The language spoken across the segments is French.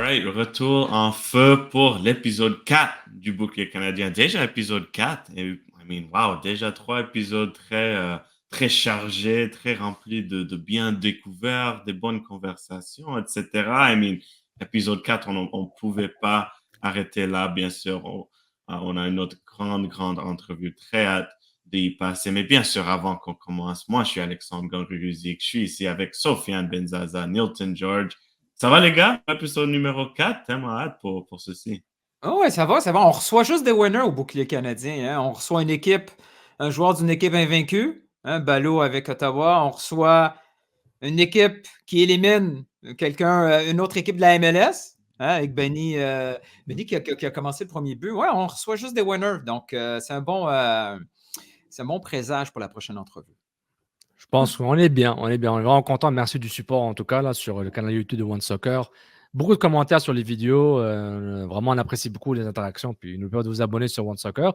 right, retour en feu pour l'épisode 4 du Bouclier canadien. Déjà épisode 4, et wow, déjà 3 épisodes très chargés, très remplis de bien découvertes, de bonnes conversations, etc. Épisode 4, on ne pouvait pas arrêter là, bien sûr. On a une autre grande entrevue, très hâte d'y passer. Mais bien sûr, avant qu'on commence, moi, je suis Alexandre Gangruzik, je suis ici avec Sofiane Benzaza, Nilton George. Ça va les gars? Épisode numéro 4, tellement hâte pour ceci. Oh ouais, ça va. On reçoit juste des winners au bouclier canadien. Hein. On reçoit un joueur d'une équipe invaincue, Ballot avec Ottawa. On reçoit une équipe qui élimine une autre équipe de la MLS, avec Benny qui a commencé le premier but. Ouais, on reçoit juste des winners. Donc, c'est un bon présage pour la prochaine entrevue. Je pense qu'on est bien. On est vraiment content. Merci du support, en tout cas, là, sur le canal YouTube de One Soccer. Beaucoup de commentaires sur les vidéos. Vraiment, on apprécie beaucoup les interactions. Puis, nous permet de vous abonner sur One Soccer.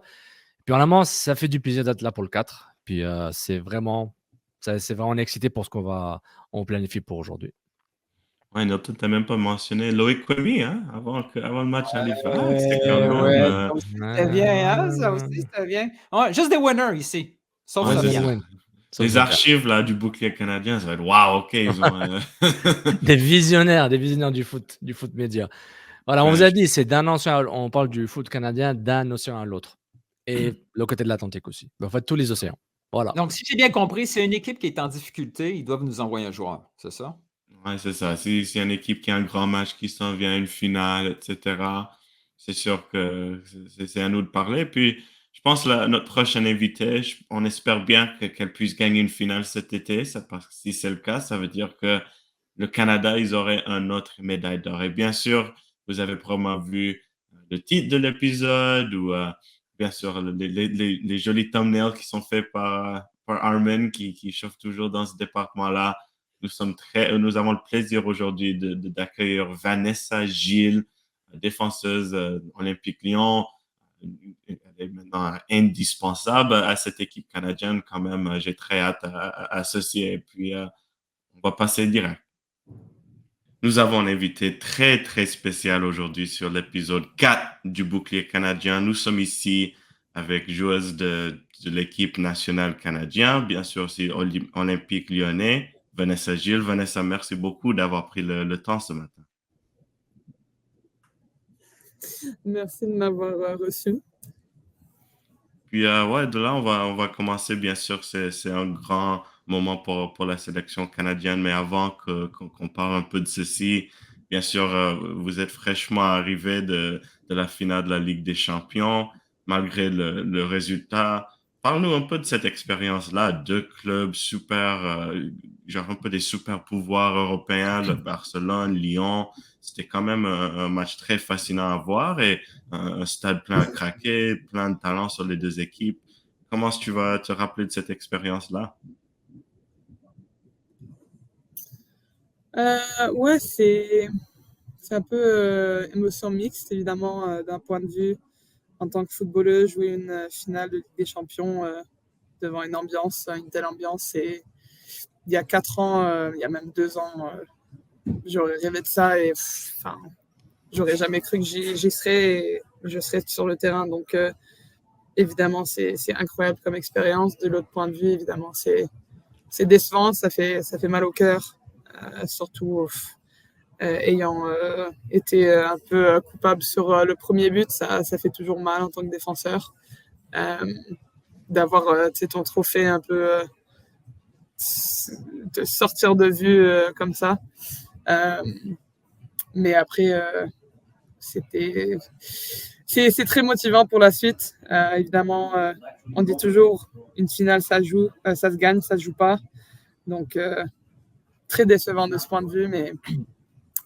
Puis, vraiment, ça fait du plaisir d'être là pour le 4. Puis, c'est vraiment, on est excité pour ce on planifie pour aujourd'hui. Ouais, Nilton, t'as même pas mentionné Loïc Quemi, hein, avant le match à Halifax. C'était bien, hein? Ça aussi, c'était bien. Ouais, juste des winners ici. Sauf Sofiane. Les archives là, du bouclier canadien, ça va être wow, ok, ils ont. des visionnaires du foot média. Voilà, on vous a dit, c'est on parle du foot canadien d'un océan à l'autre. Et le côté de l'Atlantique aussi. En fait, tous les océans. Voilà. Donc, si j'ai bien compris, c'est une équipe qui est en difficulté, ils doivent nous envoyer un joueur, c'est ça? Oui, c'est ça. Si c'est une équipe qui a un grand match qui s'en vient, une finale, etc., c'est sûr que c'est à nous de parler. Puis, je pense que notre prochaine invitée, on espère bien qu'elle puisse gagner une finale cet été. Parce que si c'est le cas, ça veut dire que le Canada, ils auraient un autre médaille d'or. Et bien sûr, vous avez probablement vu le titre de l'épisode ou bien sûr les jolis thumbnails qui sont faits par Armin qui chauffe toujours dans ce département-là. Nous avons le plaisir aujourd'hui d'accueillir Vanessa Gilles, défenseuse Olympique Lyon. Elle est maintenant indispensable à cette équipe canadienne quand même. J'ai très hâte à associer et puis on va passer direct. Nous avons un invité très, très spécial aujourd'hui sur l'épisode 4 du Bouclier canadien. Nous sommes ici avec joueuse de l'équipe nationale canadienne, bien sûr aussi Olympique lyonnais, Vanessa Gilles. Vanessa, merci beaucoup d'avoir pris le temps ce matin. Merci de m'avoir reçu. Puis, de là, on va commencer, bien sûr, c'est un grand moment pour la sélection canadienne, mais avant qu'on parle un peu de ceci, bien sûr, vous êtes fraîchement arrivé de la finale de la Ligue des Champions, malgré le résultat. Parle-nous un peu de cette expérience-là, deux clubs super, genre un peu des super pouvoirs européens, le Barcelone, Lyon. C'était quand même un match très fascinant à voir et un stade plein à craquer, plein de talent sur les deux équipes. Comment est-ce que tu vas te rappeler de cette expérience-là? Ouais, c'est un peu émotion mixte, évidemment, d'un point de vue en tant que footballeuse, jouer une finale de Ligue des Champions devant une telle ambiance. Et il y a 4 ans, il y a même 2 ans, j'aurais rêvé de ça et j'aurais jamais cru que j'y serais et je serais sur le terrain. Donc, évidemment, c'est incroyable comme expérience. De l'autre point de vue, évidemment, c'est décevant, ça fait mal au cœur, surtout ayant été un peu coupable sur le premier but, ça fait toujours mal en tant que défenseur. D'avoir ton trophée un peu de sortir de vue comme ça. Mais après, c'est très motivant pour la suite. Évidemment, on dit toujours une finale, ça se gagne, ça se joue pas. Donc, très décevant de ce point de vue, mais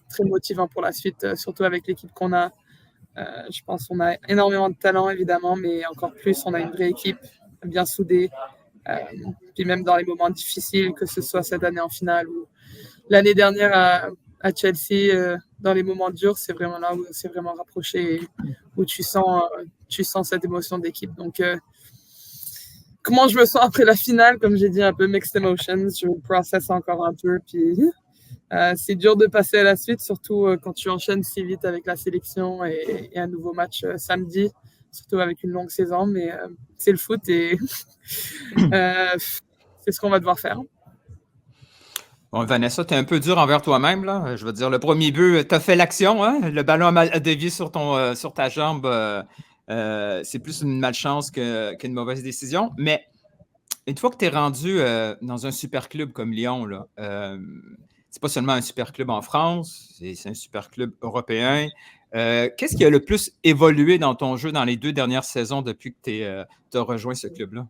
très motivant pour la suite, surtout avec l'équipe qu'on a. Je pense qu'on a énormément de talent, évidemment, mais encore plus, on a une vraie équipe bien soudée. Puis même dans les moments difficiles, que ce soit cette année en finale ou l'année dernière à Chelsea, dans les moments durs, c'est vraiment là où c'est vraiment rapproché et où tu sens cette émotion d'équipe. Donc, comment je me sens après la finale, comme j'ai dit, un peu mixed emotions. Je processe encore un peu, puis C'est dur de passer à la suite, surtout quand tu enchaînes si vite avec la sélection et un nouveau match samedi, surtout avec une longue saison. Mais c'est le foot et c'est ce qu'on va devoir faire. Bon, Vanessa, tu es un peu dur envers toi-même, là. Je veux dire, le premier but, tu as fait l'action, hein? Le ballon a dévié sur ta jambe. C'est plus une malchance qu'une mauvaise décision. Mais une fois que tu es rendu dans un super club comme Lyon, là, c'est pas seulement un super club en France, c'est un super club européen. Qu'est-ce qui a le plus évolué dans ton jeu dans les 2 dernières saisons depuis que tu as rejoint ce club-là?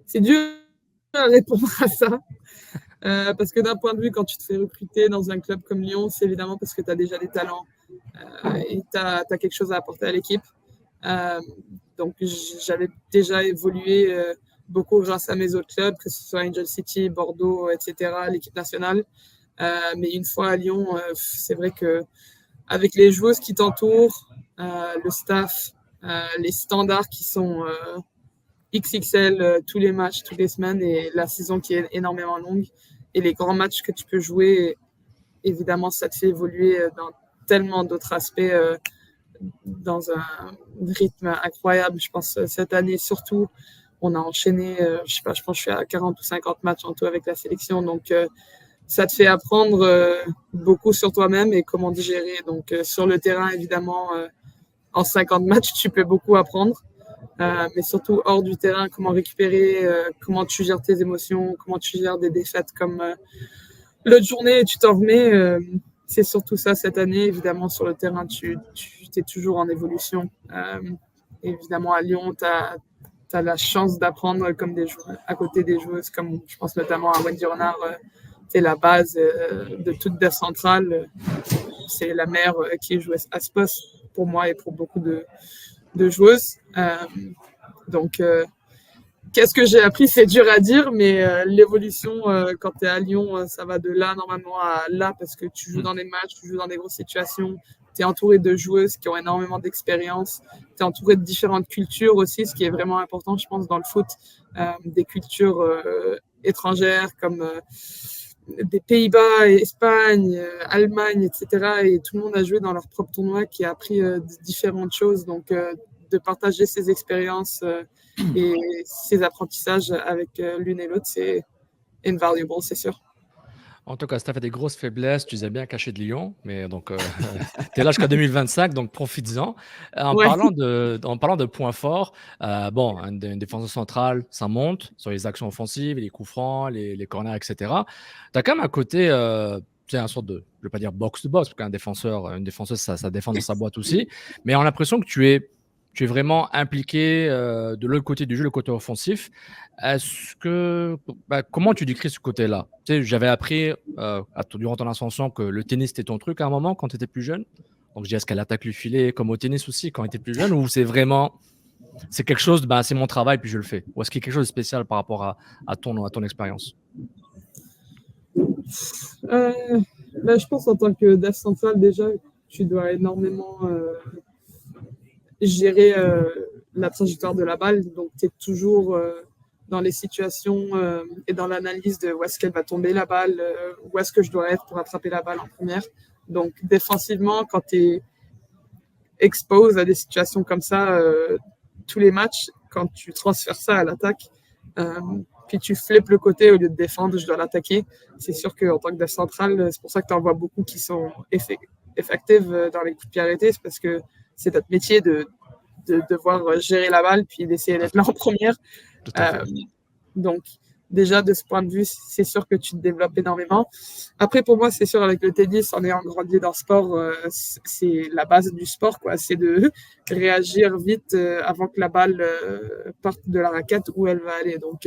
C'est dur à répondre à ça. Parce que d'un point de vue, quand tu te fais recruter dans un club comme Lyon, c'est évidemment parce que tu as déjà des talents et tu as quelque chose à apporter à l'équipe. Donc, j'avais déjà évolué beaucoup grâce à mes autres clubs, que ce soit Angel City, Bordeaux, etc., l'équipe nationale. Mais une fois à Lyon, c'est vrai qu'avec les joueuses qui t'entourent, le staff, les standards qui sont XXL tous les matchs, toutes les semaines et la saison qui est énormément longue et les grands matchs que tu peux jouer, évidemment, ça te fait évoluer dans tellement d'autres aspects dans un rythme incroyable. Je pense cette année surtout, on a enchaîné, je sais pas, je pense que je suis à 40 ou 50 matchs en tout avec la sélection. Donc, ça te fait apprendre beaucoup sur toi-même et comment digérer. Donc, sur le terrain, évidemment, en 50 matchs, tu peux beaucoup apprendre. Mais surtout hors du terrain, comment récupérer, comment tu gères tes émotions, comment tu gères des défaites comme l'autre journée, tu t'en remets. C'est surtout ça cette année. Évidemment, sur le terrain, tu es toujours en évolution. Évidemment, à Lyon, tu as la chance d'apprendre comme des joueurs, à côté des joueuses, comme je pense notamment à Wendy Renard. C'est la base de toute Def Centrale. C'est la mère qui joue à ce poste pour moi et pour beaucoup de joueuses. Donc, qu'est-ce que j'ai appris? C'est dur à dire, mais l'évolution, quand tu es à Lyon, ça va de là normalement à là parce que tu joues dans des matchs, tu joues dans des grosses situations, tu es entouré de joueuses qui ont énormément d'expérience, tu es entouré de différentes cultures aussi, ce qui est vraiment important, je pense, dans le foot, des cultures étrangères comme des Pays-Bas, Espagne, Allemagne, etc. Et tout le monde a joué dans leur propre tournoi qui a appris différentes choses. Donc, de partager ses expériences et ses apprentissages avec l'une et l'autre, c'est invaluable, c'est sûr. En tout cas, tu as fait des grosses faiblesses, tu les as bien cachées de Lyon, mais donc tu es là jusqu'à 2025, donc profites-en. En parlant de points forts, bon, une défense centrale, ça monte sur les actions offensives, les coups francs, les corners, etc. Tu as quand même un côté, c'est un sorte de, je ne vais pas dire box-to-box, parce qu'un défenseur, une défenseuse, ça défend dans sa boîte aussi, mais on a l'impression que tu es vraiment impliqué de l'autre côté du jeu, le côté offensif. Comment tu décris ce côté-là? Tu sais, j'avais appris durant ton ascension que le tennis était ton truc à un moment quand tu étais plus jeune. Donc, je dis, est-ce qu'elle attaque le filet comme au tennis aussi quand tu étais plus jeune, ou c'est quelque chose, c'est mon travail puis je le fais? Ou est-ce qu'il y a quelque chose de spécial par rapport à ton expérience? Je pense en tant que dev central, déjà, tu dois énormément gérer la trajectoire de la balle. Donc, tu es toujours dans les situations et dans l'analyse de où est-ce qu'elle va tomber la balle, où est-ce que je dois être pour attraper la balle en première. Donc, défensivement, quand tu es exposé à des situations comme ça, tous les matchs, quand tu transfères ça à l'attaque, puis tu flippes le côté au lieu de défendre, je dois l'attaquer. C'est sûr qu'en tant que dev central, c'est pour ça que tu en vois beaucoup qui sont effectifs dans les coups de pied arrêtés, c'est parce que c'est notre métier de devoir gérer la balle puis d'essayer d'être là en première. Donc, déjà, de ce point de vue, c'est sûr que tu te développes énormément. Après, pour moi, c'est sûr, avec le tennis, en ayant grandi dans le sport, c'est la base du sport, quoi. C'est de réagir vite avant que la balle parte de la raquette où elle va aller. Donc,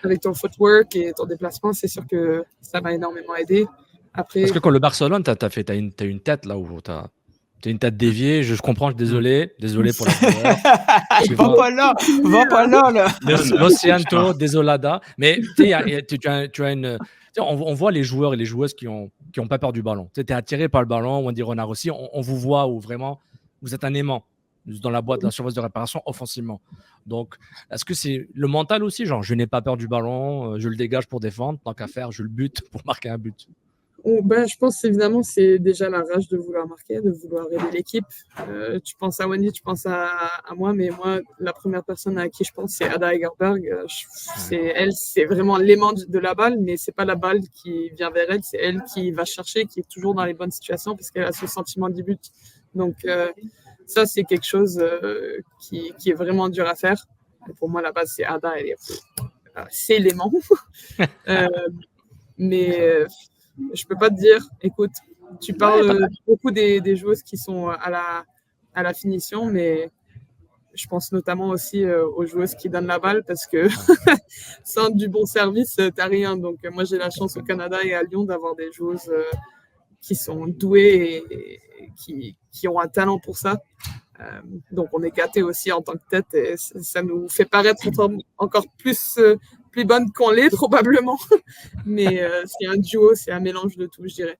avec ton footwork et ton déplacement, c'est sûr que ça m'a énormément aidé. Après... Parce que quand le Barcelone, t'as une tête là où t'as une tête déviée, je comprends, désolé pour la douleur. Va pas là. Lo siento, désolada. Mais tu as une... On voit les joueurs et les joueuses qui ont pas peur du ballon. Tu es attiré par le ballon, Wendy Renard aussi. On vous voit où vraiment vous êtes un aimant. dans la boîte, la surface de réparation offensivement. Donc, est-ce que c'est le mental aussi, genre, je n'ai pas peur du ballon, je le dégage pour défendre, tant qu'à faire, je le bute pour marquer un but. Je pense évidemment c'est déjà la rage de vouloir marquer, de vouloir aider l'équipe. Tu penses à Wendy, tu penses à moi, mais moi, la première personne à qui je pense, c'est Ada Egerberg. C'est vraiment l'aimant de la balle, mais c'est pas la balle qui vient vers elle, c'est elle qui va chercher, qui est toujours dans les bonnes situations parce qu'elle a ce sentiment du but. Donc ça, c'est quelque chose qui est vraiment dur à faire. Et pour moi, la base, c'est Ada, c'est l'aimant. Mais je peux pas te dire, écoute, tu parles beaucoup des joueuses qui sont à la finition, mais je pense notamment aussi aux joueuses qui donnent la balle parce que sans du bon service, t'as rien. Donc moi, j'ai la chance au Canada et à Lyon d'avoir des joueuses qui sont douées et qui ont un talent pour ça. Donc on est gâtés aussi en tant que tête et ça nous fait paraître encore plus bonne qu'on l'est probablement. Mais c'est un duo, c'est un mélange de tout, je dirais.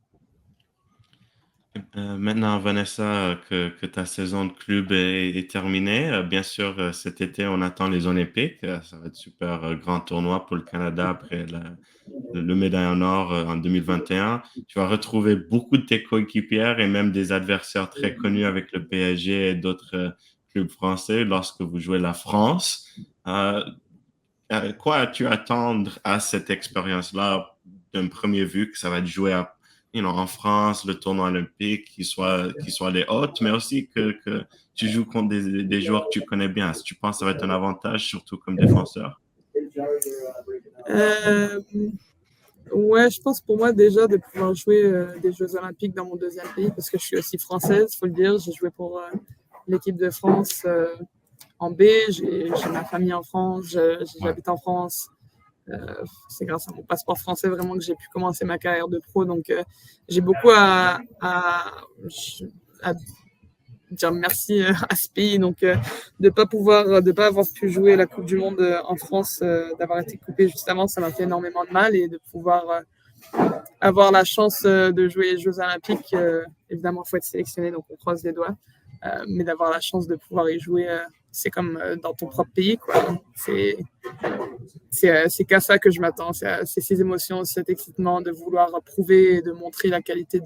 Maintenant, Vanessa, que ta saison de club est terminée, bien sûr, cet été, on attend les Olympiques. Ça va être super grand tournoi pour le Canada après le médaille en or en 2021. Tu vas retrouver beaucoup de tes coéquipières et même des adversaires très connus avec le PSG et d'autres clubs français lorsque vous jouez la France. Quoi as-tu à attendre à cette expérience-là d'un premier vue que ça va être joué en France, le tournoi olympique, qui soit les hautes, mais aussi que tu joues contre des joueurs que tu connais bien. Est-ce que tu penses que ça va être un avantage, surtout comme défenseur? Ouais, je pense pour moi déjà de pouvoir jouer des Jeux olympiques dans mon deuxième pays, parce que je suis aussi française, il faut le dire. J'ai joué pour l'équipe de France en B, j'ai ma famille en France, j'habite en France. C'est grâce à mon passeport français vraiment que j'ai pu commencer ma carrière de pro. Donc, j'ai beaucoup à dire merci à ce pays. Donc, de pas avoir pu jouer la Coupe du Monde en France, d'avoir été coupé juste avant, ça m'a fait énormément de mal. Et de pouvoir avoir la chance de jouer les Jeux Olympiques, évidemment, il faut être sélectionné, donc on croise les doigts. Mais d'avoir la chance de pouvoir y jouer, c'est comme dans ton propre pays, quoi. C'est qu'à ça que je m'attends. C'est ces émotions, cet excitement de vouloir prouver et de montrer la qualité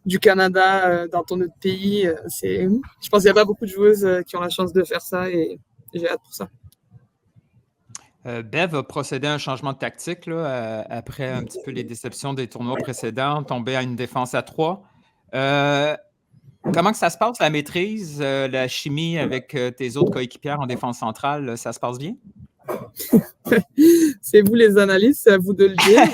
du Canada dans ton autre pays. Je pense qu'il n'y a pas beaucoup de joueuses qui ont la chance de faire ça et j'ai hâte pour ça. Bev a procédé à un changement de tactique là, après un petit peu les déceptions des tournois précédents, tombé à une défense à 3. Comment que ça se passe, la maîtrise, la chimie avec tes autres coéquipières en défense centrale? Ça se passe bien? C'est vous les analystes, c'est à vous de le dire.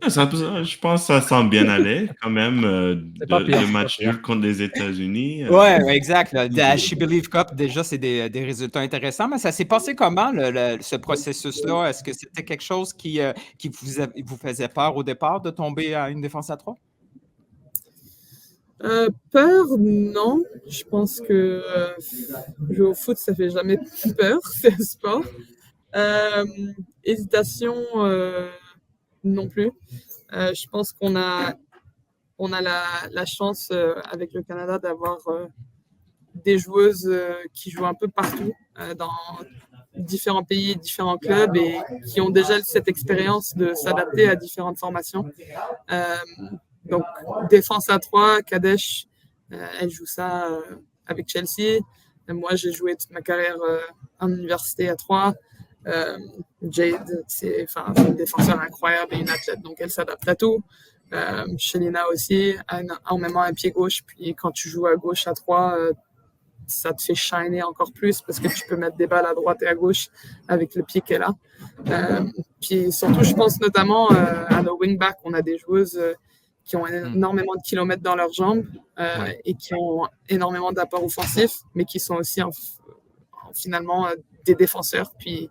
Je pense que ça semble bien aller quand même. Le match nul contre les États-Unis. Oui, ouais, exact. La She Believe Cup, déjà, c'est des résultats intéressants. Mais ça s'est passé comment, ce processus-là? Est-ce que c'était quelque chose qui vous faisait peur au départ de tomber à une défense à 3? Peur, non. Je pense que jouer au foot, ça fait jamais peur, c'est un sport. Hésitation, non plus. Je pense qu'on a la chance avec le Canada d'avoir des joueuses qui jouent un peu partout dans différents pays, différents clubs et qui ont déjà cette expérience de s'adapter à différentes formations. Donc, défense à 3, Kadesh, elle joue ça avec Chelsea. Moi, j'ai joué toute ma carrière en université à 3. Jade, c'est une défenseur incroyable et une athlète, donc elle s'adapte à tout. Shelina aussi, en même temps un pied gauche, puis quand tu joues à gauche à 3, ça te fait shiner encore plus parce que tu peux mettre des balles à droite et à gauche avec le pied qu'elle a. Puis surtout, je pense notamment à nos wingbacks, on a des joueuses qui ont énormément de kilomètres dans leurs jambes et qui ont énormément d'apports offensifs, mais qui sont aussi finalement des défenseurs, puis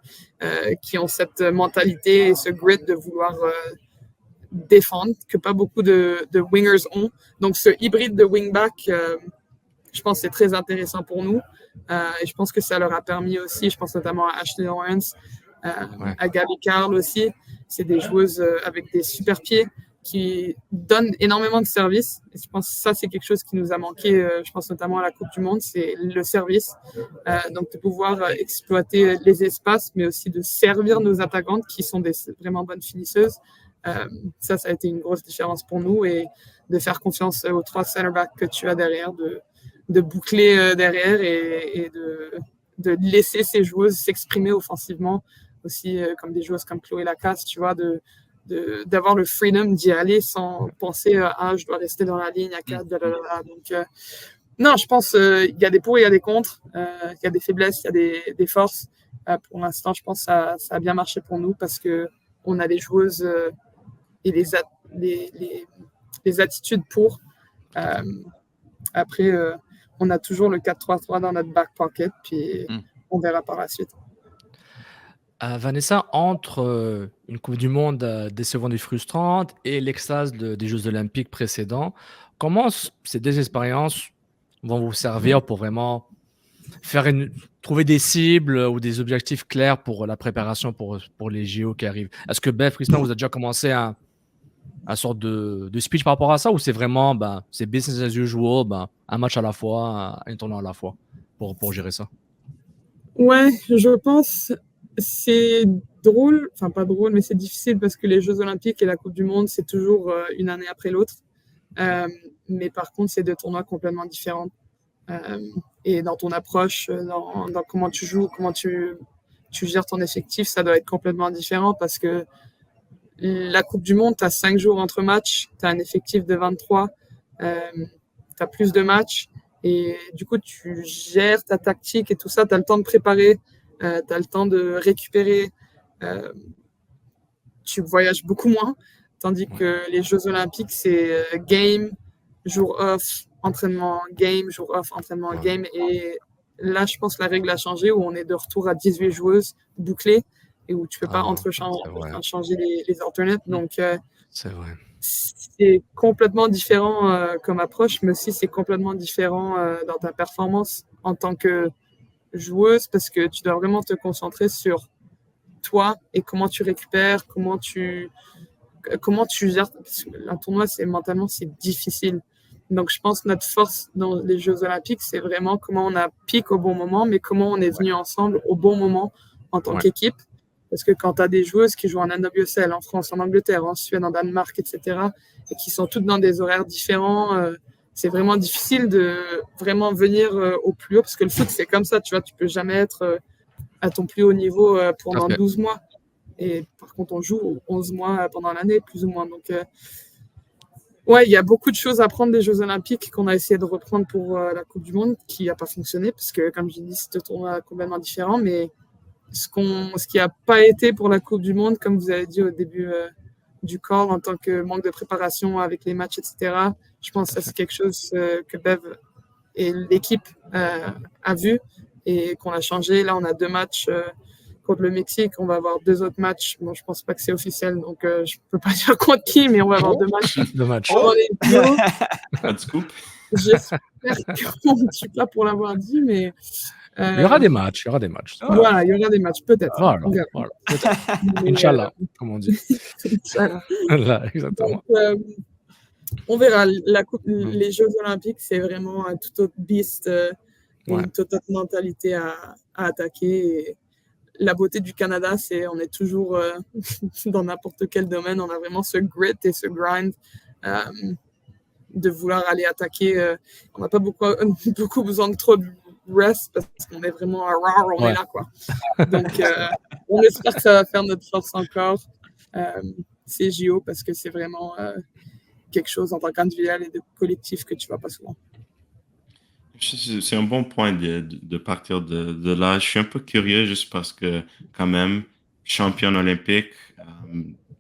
qui ont cette mentalité et ce grit de vouloir défendre, que pas beaucoup de wingers ont. Donc ce hybride de wingback, je pense que c'est très intéressant pour nous. Et je pense que ça leur a permis aussi, je pense notamment à Ashley Lawrence, à Gabi Carl aussi. C'est des joueuses avec des super pieds. qui donne énormément de services. Et je pense que ça, c'est quelque chose qui nous a manqué, je pense notamment à la Coupe du Monde, c'est le service. Donc, de pouvoir exploiter les espaces, mais aussi de servir nos attaquantes qui sont des vraiment bonnes finisseuses. Ça a été une grosse différence pour nous et de faire confiance aux 3 center backs que tu as derrière, de boucler derrière et de laisser ces joueuses s'exprimer offensivement aussi, comme des joueuses comme Chloé Lacasse, tu vois, d'avoir le freedom d'y aller sans penser je dois rester dans la ligne à 4, blablabla. Donc, non, je pense il y a des pour et il y a des contre. Il y a des faiblesses, il y a des forces. Pour l'instant, je pense que ça a bien marché pour nous parce qu'on a les joueuses et les attitudes pour. Après, on a toujours le 4-3-3 dans notre back pocket, puis on verra par la suite. Vanessa, entre une Coupe du Monde décevante et frustrante et l'extase des Jeux Olympiques précédents, comment ces 2 expériences vont vous servir pour vraiment trouver des cibles ou des objectifs clairs pour la préparation pour les JO qui arrivent? Est-ce que Bev Priestman vous a déjà commencé un sorte de speech par rapport à ça, ou c'est vraiment c'est business as usual, un match à la fois, un tournoi à la fois pour gérer ça? Ouais, je pense c'est drôle, enfin pas drôle, mais c'est difficile parce que les Jeux Olympiques et la Coupe du Monde, c'est toujours une année après l'autre. Mais par contre, c'est 2 tournois complètement différents. Et dans ton approche, dans comment tu joues, comment tu gères ton effectif, ça doit être complètement différent parce que la Coupe du Monde, tu as 5 jours entre matchs, tu as un effectif de 23, tu as plus de matchs et du coup, tu gères ta tactique et tout ça, tu as le temps de préparer, tu as le temps de récupérer, tu voyages beaucoup moins, tandis que les Jeux Olympiques, c'est game, jour off, entraînement, game, jour off, entraînement, game. Et là, je pense que la règle a changé où on est de retour à 18 joueuses bouclées et où tu ne peux pas changer les alternates. Donc, c'est vrai. C'est complètement différent comme approche, mais aussi c'est complètement différent dans ta performance en tant que joueuse parce que tu dois vraiment te concentrer sur toi et comment tu récupères, comment tu gères. Parce que un tournoi, mentalement, c'est difficile. Donc, je pense que notre force dans les Jeux Olympiques, c'est vraiment comment on a piqué au bon moment, mais comment on est venu ensemble au bon moment en tant qu'équipe. Parce que quand tu as des joueuses qui jouent en NWSL, en France, en Angleterre, en Suède, en Danemark, etc., et qui sont toutes dans des horaires différents, c'est vraiment difficile de vraiment venir au plus haut. Parce que le foot, c'est comme ça, tu vois, tu peux jamais être à ton plus haut niveau pendant 12 mois. Et par contre, on joue 11 mois pendant l'année, plus ou moins. Donc, ouais, il y a beaucoup de choses à prendre des Jeux Olympiques qu'on a essayé de reprendre pour la Coupe du Monde, qui n'a pas fonctionné, parce que, comme je dis, c'est 2 tournois complètement différents. Mais ce qui n'a pas été pour la Coupe du Monde, comme vous avez dit au début du call, en tant que manque de préparation avec les matchs, etc., je pense que ça, c'est quelque chose que Bev et l'équipe a vu et qu'on a changé. Là, on a 2 matchs contre le Mexique. On va avoir 2 autres matchs. Bon, je pense pas que c'est officiel, donc je ne peux pas dire contre qui, mais on va avoir 2 matchs. 2 matchs. Pas de scoop. J'espère qu'on ne suis pas pour l'avoir dit, mais... il y aura des matchs, Voilà, il y aura des matchs, peut-être. Voilà. Inch'Allah, comme on dit. Inch'Allah. Là, exactement. Donc, on verra. Les Jeux Olympiques, c'est vraiment un tout autre beast, une toute autre mentalité à attaquer. Et la beauté du Canada, c'est on est toujours dans n'importe quel domaine, on a vraiment ce grit et ce grind de vouloir aller attaquer. On n'a pas beaucoup besoin de trop de rest parce qu'on est vraiment on est là, quoi. Donc, on espère que ça va faire notre force encore ces JO parce que c'est vraiment quelque chose en tant qu'individuel et de collectif que tu ne vois pas souvent. C'est un bon point de partir de là. Je suis un peu curieux juste parce que, quand même, championne olympique,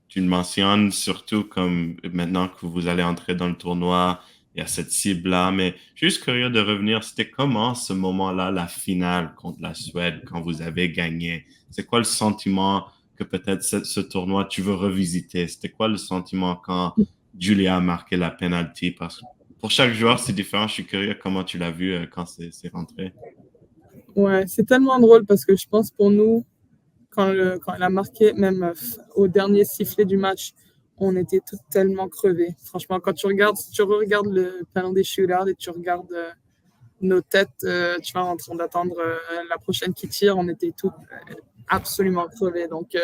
tu le mentionnes surtout comme maintenant que vous allez entrer dans le tournoi, il y a cette cible-là. Mais je suis juste curieux de revenir. C'était comment ce moment-là, la finale contre la Suède, quand vous avez gagné? C'est quoi le sentiment que peut-être ce tournoi, tu veux revisiter? C'était quoi le sentiment quand Julia a marqué la penalty? Parce que pour chaque joueur, c'est différent. Je suis curieux comment tu l'as vu quand c'est rentré. Ouais, c'est tellement drôle parce que je pense pour nous, quand elle a marqué, même au dernier sifflet du match, on était toutes tellement crevées. Franchement, quand tu regardes le panneau des shootouts et tu regardes nos têtes, tu vois, en train d'attendre la prochaine qui tire, on était toutes absolument crevées. Donc,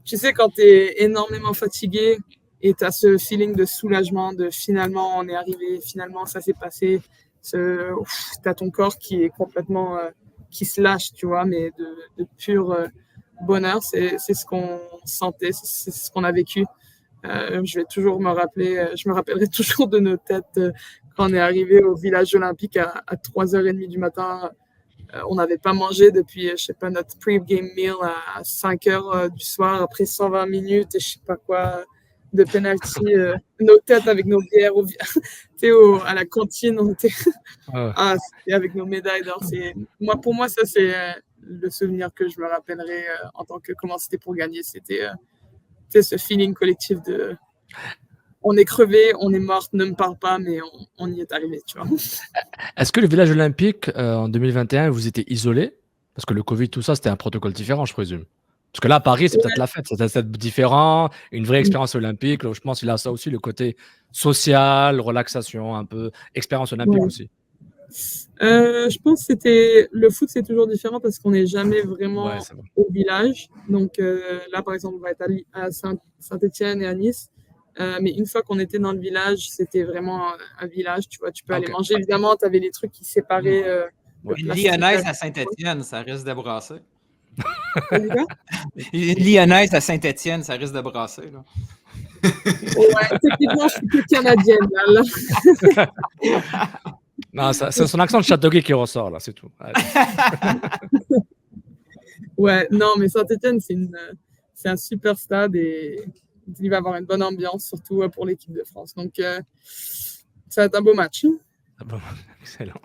tu sais, quand tu es énormément fatigué et tu as ce feeling de soulagement, de finalement on est arrivé, finalement ça s'est passé, tu as ton corps qui est complètement, qui se lâche, tu vois, mais de pur bonheur, c'est ce qu'on sentait, c'est ce qu'on a vécu. Je vais toujours me rappeler, je me rappellerai toujours de nos têtes quand on est arrivé au village olympique à 3h30 du matin. On n'avait pas mangé depuis, je sais pas, notre pre-game meal à 5h du soir, après 120 minutes et je sais pas quoi de penalty. Nos têtes avec nos bières à la cantine, on était avec nos médailles d'or. Pour moi, ça, c'est le souvenir que je me rappellerai en tant que comment c'était pour gagner. C'était ce feeling collectif de on est crevé, on est morte, ne me parle pas, mais on y est arrivé, tu vois. Est-ce que le village olympique, en 2021, vous étiez isolé? Parce que le Covid, tout ça, c'était un protocole différent, je présume. Parce que là, à Paris, c'est peut-être la fête, c'est différent, une vraie expérience olympique. Je pense qu'il a ça aussi, le côté social, relaxation, un peu, expérience olympique aussi. Je pense que le foot, c'est toujours différent parce qu'on n'est jamais vraiment au village. Donc là, par exemple, on va être à Saint-Étienne et à Nice. Mais une fois qu'on était dans le village, c'était vraiment un village, tu vois, tu peux aller manger. Évidemment, tu avais les trucs qui séparaient. Une lyonnaise à Saint-Étienne, ça risque de brasser. Une lyonnaise à Saint-Étienne, ça risque de brasser. Là. Ouais, techniquement, je suis plus canadienne. Là. Non, c'est son accent de Châteauguay qui ressort, là, c'est tout. Ouais, non, mais Saint-Étienne, c'est un super stade et il va avoir une bonne ambiance, surtout pour l'équipe de France. Donc, ça va être un beau match. Excellent.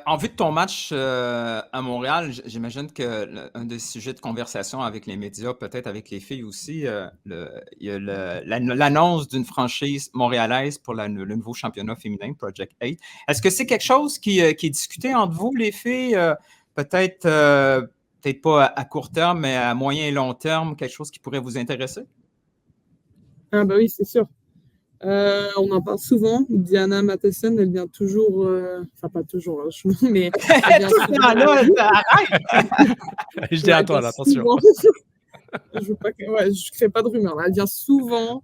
En vue de ton match à Montréal, j'imagine qu'un des sujets de conversation avec les médias, peut-être avec les filles aussi, il y a l'annonce d'une franchise montréalaise pour le nouveau championnat féminin, Project 8. Est-ce que c'est quelque chose qui est discuté entre vous, les filles? Peut-être pas à court terme, mais à moyen et long terme, quelque chose qui pourrait vous intéresser? Ah bah oui, c'est sûr. On en parle souvent. Diana Matheson, elle vient toujours, enfin pas toujours, mais elle vient souvent. Arrête! Je dis à toi, là, attention. Je ne crée pas de rumeurs. Elle vient souvent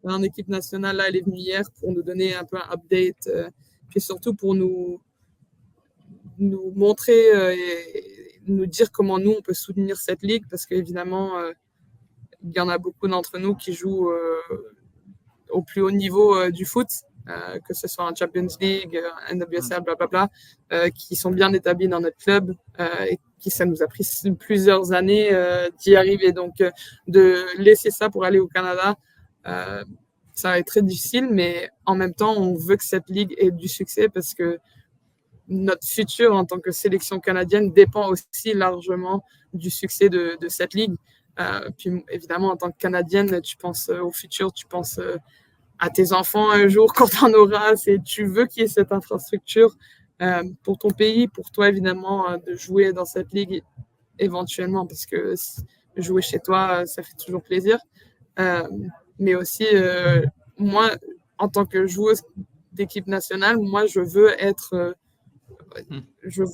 en équipe nationale. Là, elle est venue hier pour nous donner un peu un update, puis surtout pour nous montrer et nous dire comment nous on peut soutenir cette ligue, parce qu'évidemment, il y en a beaucoup d'entre nous qui jouent au plus haut niveau du foot, que ce soit en Champions League, NWSL, blablabla, qui sont bien établis dans notre club et ça nous a pris plusieurs années d'y arriver. Donc, de laisser ça pour aller au Canada, ça va être très difficile, mais en même temps, on veut que cette ligue ait du succès parce que notre futur en tant que sélection canadienne dépend aussi largement du succès de cette ligue. Puis évidemment, en tant que Canadienne, tu penses au futur, tu penses à tes enfants un jour quand tu en auras. Tu veux qu'il y ait cette infrastructure pour ton pays, pour toi évidemment, de jouer dans cette ligue éventuellement, parce que jouer chez toi, ça fait toujours plaisir. Mais aussi, moi, en tant que joueuse d'équipe nationale, moi, je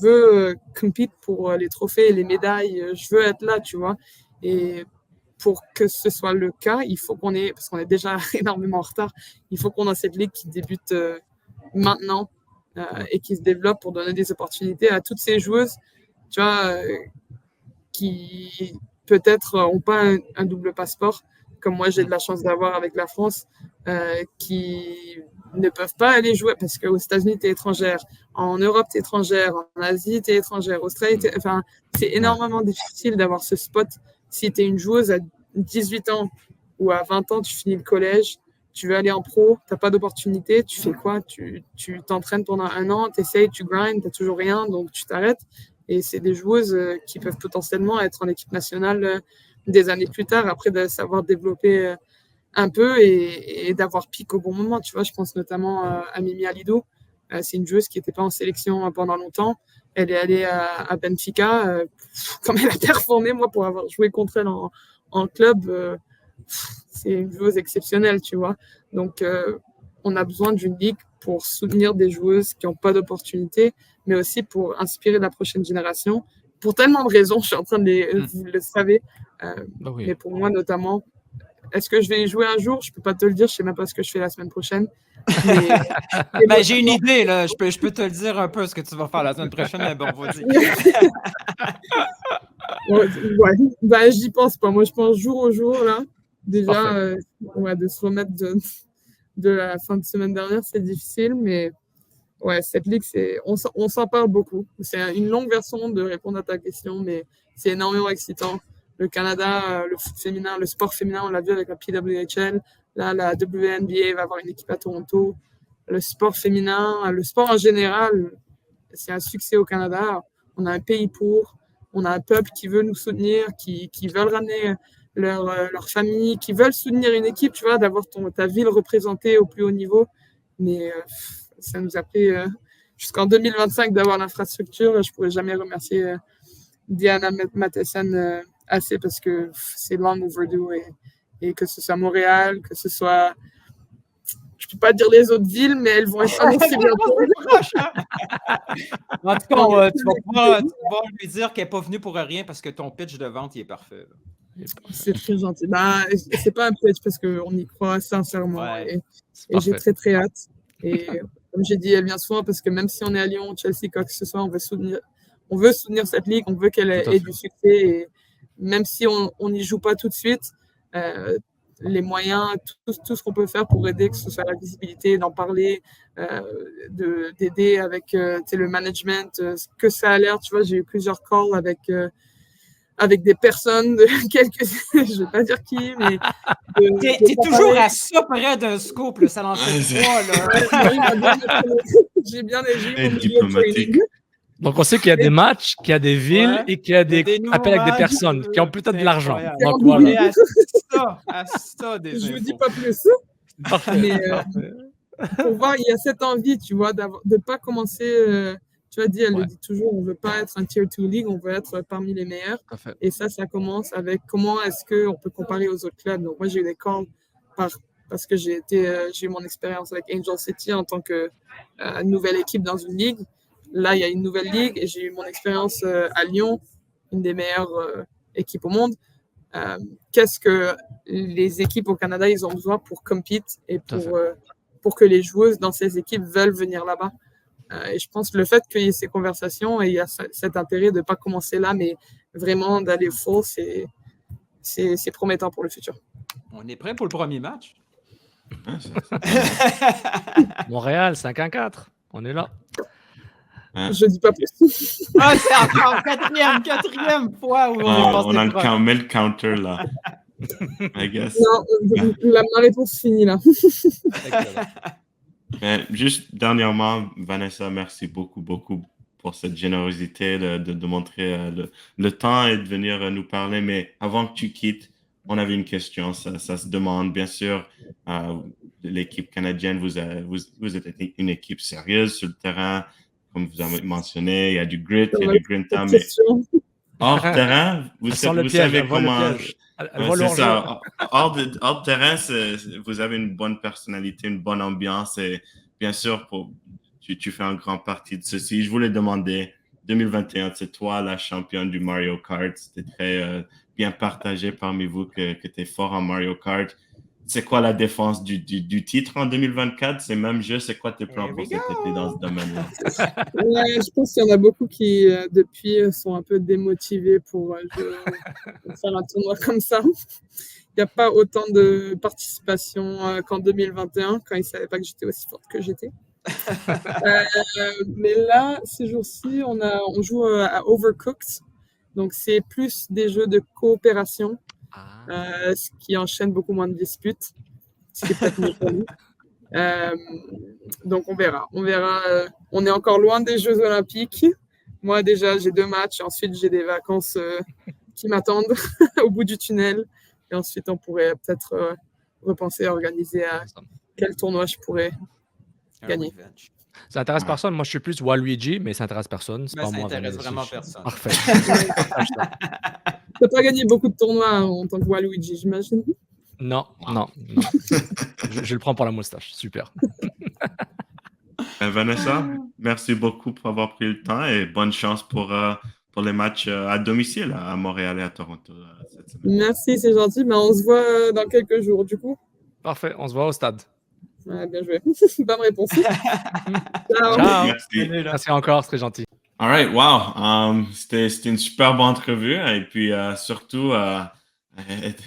veux compete pour les trophées et les médailles. Je veux être là, tu vois. Et pour que ce soit le cas, il faut parce qu'on est déjà énormément en retard, il faut qu'on ait cette ligue qui débute maintenant et qui se développe pour donner des opportunités à toutes ces joueuses, tu vois, qui peut-être n'ont pas un double passeport, comme moi j'ai de la chance d'avoir avec la France, qui ne peuvent pas aller jouer parce qu'aux États-Unis, tu es étrangère, en Europe, tu es étrangère, en Asie, tu es étrangère, Australie, enfin, c'est énormément difficile d'avoir ce spot. Si tu es une joueuse à 18 ans ou à 20 ans, tu finis le collège, tu veux aller en pro, tu n'as pas d'opportunité, tu fais quoi? Tu t'entraînes pendant 1 an, tu essayes, tu grindes, tu n'as toujours rien, donc tu t'arrêtes. Et c'est des joueuses qui peuvent potentiellement être en équipe nationale des années plus tard, après de savoir développer un peu et d'avoir pique au bon moment. Tu vois, je pense notamment à Mimi Alidou. C'est une joueuse qui n'était pas en sélection pendant longtemps. Elle est allée à Benfica. Comme elle a performé, moi, pour avoir joué contre elle en club, c'est une joueuse exceptionnelle, tu vois. Donc, on a besoin d'une ligue pour soutenir des joueuses qui n'ont pas d'opportunité, mais aussi pour inspirer la prochaine génération. Pour tellement de raisons, je suis en train de vous le savez, mais pour moi notamment, est-ce que je vais y jouer un jour? Je ne peux pas te le dire, je ne sais même pas ce que je fais la semaine prochaine. Mais j'ai une idée, là. Je peux te le dire un peu ce que tu vas faire la semaine prochaine, mais bon, vas-y. Ouais. J'y pense pas. Moi, je pense jour au jour, là. Déjà, de se remettre de la fin de semaine dernière, c'est difficile, mais ouais, cette ligue, on s'en parle beaucoup. C'est une longue version de répondre à ta question, mais c'est énormément excitant. Le Canada, le foot féminin, le sport féminin, on l'a vu avec la PWHL. Là, la WNBA va avoir une équipe à Toronto. Le sport féminin, le sport en général, c'est un succès au Canada. On a un pays pour, on a un peuple qui veut nous soutenir, qui veulent ramener leur famille, qui veulent soutenir une équipe, tu vois, d'avoir ta ville représentée au plus haut niveau. Mais ça nous a pris jusqu'en 2025 d'avoir l'infrastructure. Je ne pourrais jamais remercier Diana Matheson assez parce que c'est long overdue et que ce soit Montréal, que ce soit... Je ne peux pas dire les autres villes, mais elles vont être annoncées bientôt. En tout cas, tu vas pouvoir lui dire qu'elle n'est pas venue pour rien parce que ton pitch de vente, il est parfait. C'est très gentil. C'est pas un pitch parce qu'on y croit sincèrement. Ouais, et j'ai très, très hâte. Et comme j'ai dit, elle vient souvent parce que même si on est à Lyon, Chelsea, quoi que ce soit, on veut soutenir cette ligue, on veut qu'elle ait du succès. Et même si on n'y joue pas tout de suite, les moyens, tout ce qu'on peut faire pour aider, que ce soit la visibilité, d'en parler, d'aider avec le management, que ça a l'air. Tu vois, j'ai eu plusieurs calls avec des personnes de quelques... je ne vais pas dire qui, mais... T'es toujours à ça près d'un scoop, là, ça n'en fait pas, là. J'ai bien aimé mon diplomatique. Donc, on sait qu'il y a des matchs, qu'il y a des villes et qu'il y a des appels avec des personnes qui ont peut-être de l'argent. Donc, voilà. À ça, des je ne infos. vous dis pas plus. Mais pour voir, il y a cette envie, tu vois, de ne pas commencer... tu as dit, elle le dit toujours, on ne veut pas être un Tier 2 League, on veut être parmi les meilleurs. Et ça commence avec comment est-ce qu'on peut comparer aux autres clubs. Donc, moi, j'ai eu des calls parce que j'ai eu mon expérience avec Angel City en tant que nouvelle équipe dans une ligue. Là, il y a une nouvelle ligue et j'ai eu mon expérience à Lyon, une des meilleures équipes au monde. Qu'est-ce que les équipes au Canada, ils ont besoin pour compete et pour que les joueuses dans ces équipes veulent venir là-bas. Et je pense que le fait qu'il y ait ces conversations et il y a cet intérêt de ne pas commencer là, mais vraiment d'aller full, c'est promettant pour le futur. On est prêt pour le premier match? Montréal, 5-4. On est là. Je ne dis pas plus. C'est encore quatrième fois où on a le counter là. I guess. Non, ma réponse finit là. Mais juste dernièrement, Vanessa, merci beaucoup pour cette générosité de montrer le temps et de venir nous parler. Mais avant que tu quittes, on avait une question. Ça se demande, bien sûr, l'équipe canadienne, vous êtes une équipe sérieuse sur le terrain. Comme vous avez mentionné, il y a du grit, il y a du grinta, mais hors terrain, vous savez comment... c'est ça. Hors de terrain, vous avez une bonne personnalité, une bonne ambiance et bien sûr, tu fais en grande partie de ceci. Je voulais demander, 2021, c'est toi la championne du Mario Kart. C'était très bien partagé parmi vous que tu es fort en Mario Kart. C'est quoi la défense du titre en 2024? C'est le même jeu. C'est quoi tes plans pour cet été dans ce domaine-là? Je pense qu'il y en a beaucoup qui, depuis, sont un peu démotivés pour faire un tournoi comme ça. Il n'y a pas autant de participation qu'en 2021, quand ils ne savaient pas que j'étais aussi forte que j'étais. Mais là, ces jours-ci, on joue à Overcooked. Donc, c'est plus des jeux de coopération. Ce qui enchaîne beaucoup moins de disputes, ce qui est peut-être mieux pour nous. Donc on verra. On est encore loin des Jeux Olympiques. Moi déjà j'ai 2 matchs, ensuite j'ai des vacances qui m'attendent au bout du tunnel et ensuite on pourrait peut-être repenser à organiser quel tournoi je pourrais gagner. Ça intéresse personne. Moi, je suis plus Waluigi, mais ça intéresse personne. Ça intéresse vraiment personne. Parfait. Tu n'as pas gagné beaucoup de tournois en tant que Waluigi, j'imagine. Non, Wow. non, non. Je le prends pour la moustache. Super. Vanessa, merci beaucoup pour avoir pris le temps et bonne chance pour les matchs à domicile à Montréal et à Toronto cette semaine. Merci, c'est gentil. Mais on se voit dans quelques jours, du coup. Parfait. On se voit au stade. Ouais, bien joué. Bonne réponse. Ciao. Ciao. Merci. Salut, là. Merci encore. C'est très gentil. All right, wow. C'était une superbe entrevue et puis surtout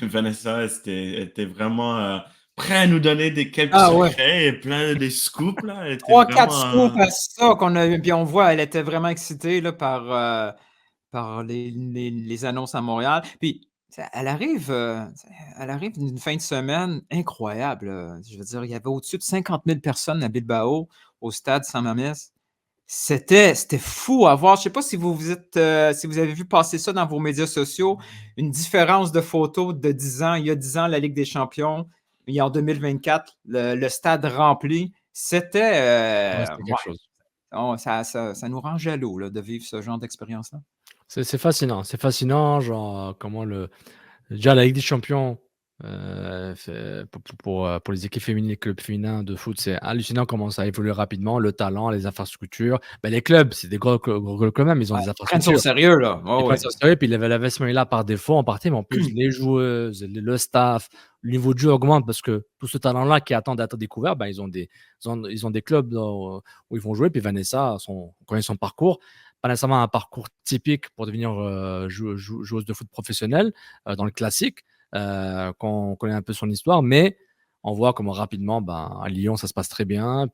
Vanessa était vraiment prêt à nous donner quelques Ah ouais. secrets et plein de scoops là. Elle était 3-4 vraiment scoops à ça qu'on a eu. Puis on voit, elle était vraiment excitée là, par les annonces à Montréal. Puis elle arrive d'une fin de semaine incroyable. Je veux dire, il y avait au-dessus de 50 000 personnes à Bilbao, au stade San Mamés. C'était fou à voir. Je ne sais pas si si vous avez vu passer ça dans vos médias sociaux, une différence de photos de 10 ans. Il y a 10 ans, la Ligue des champions. Il y a en 2024, le stade rempli. C'était Ouais, c'était quelque chose. ça nous rend jaloux là, de vivre ce genre d'expérience-là. C'est fascinant. C'est fascinant, genre, comment déjà la Ligue des champions, pour les équipes féminines, les clubs féminins de foot, c'est hallucinant comment ça évolue rapidement, le talent, les infrastructures. Les clubs, c'est des gros clubs quand même, ils ont des Ils prennent ça au infrastructures. sérieux, là. Ils Ouais, prennent ouais. ça au sérieux, puis l'investissement est là par défaut en partie, mais en plus, les joueuses, le staff, le niveau de jeu augmente parce que tout ce talent-là qui attend d'être découvert, ils ont des clubs où ils vont jouer. Puis Vanessa, on connaît son parcours, pas nécessairement un parcours typique pour devenir joueuse de foot professionnelle dans le classique, qu'on connaît un peu son histoire, mais on voit comment rapidement, à Lyon, ça se passe très bien.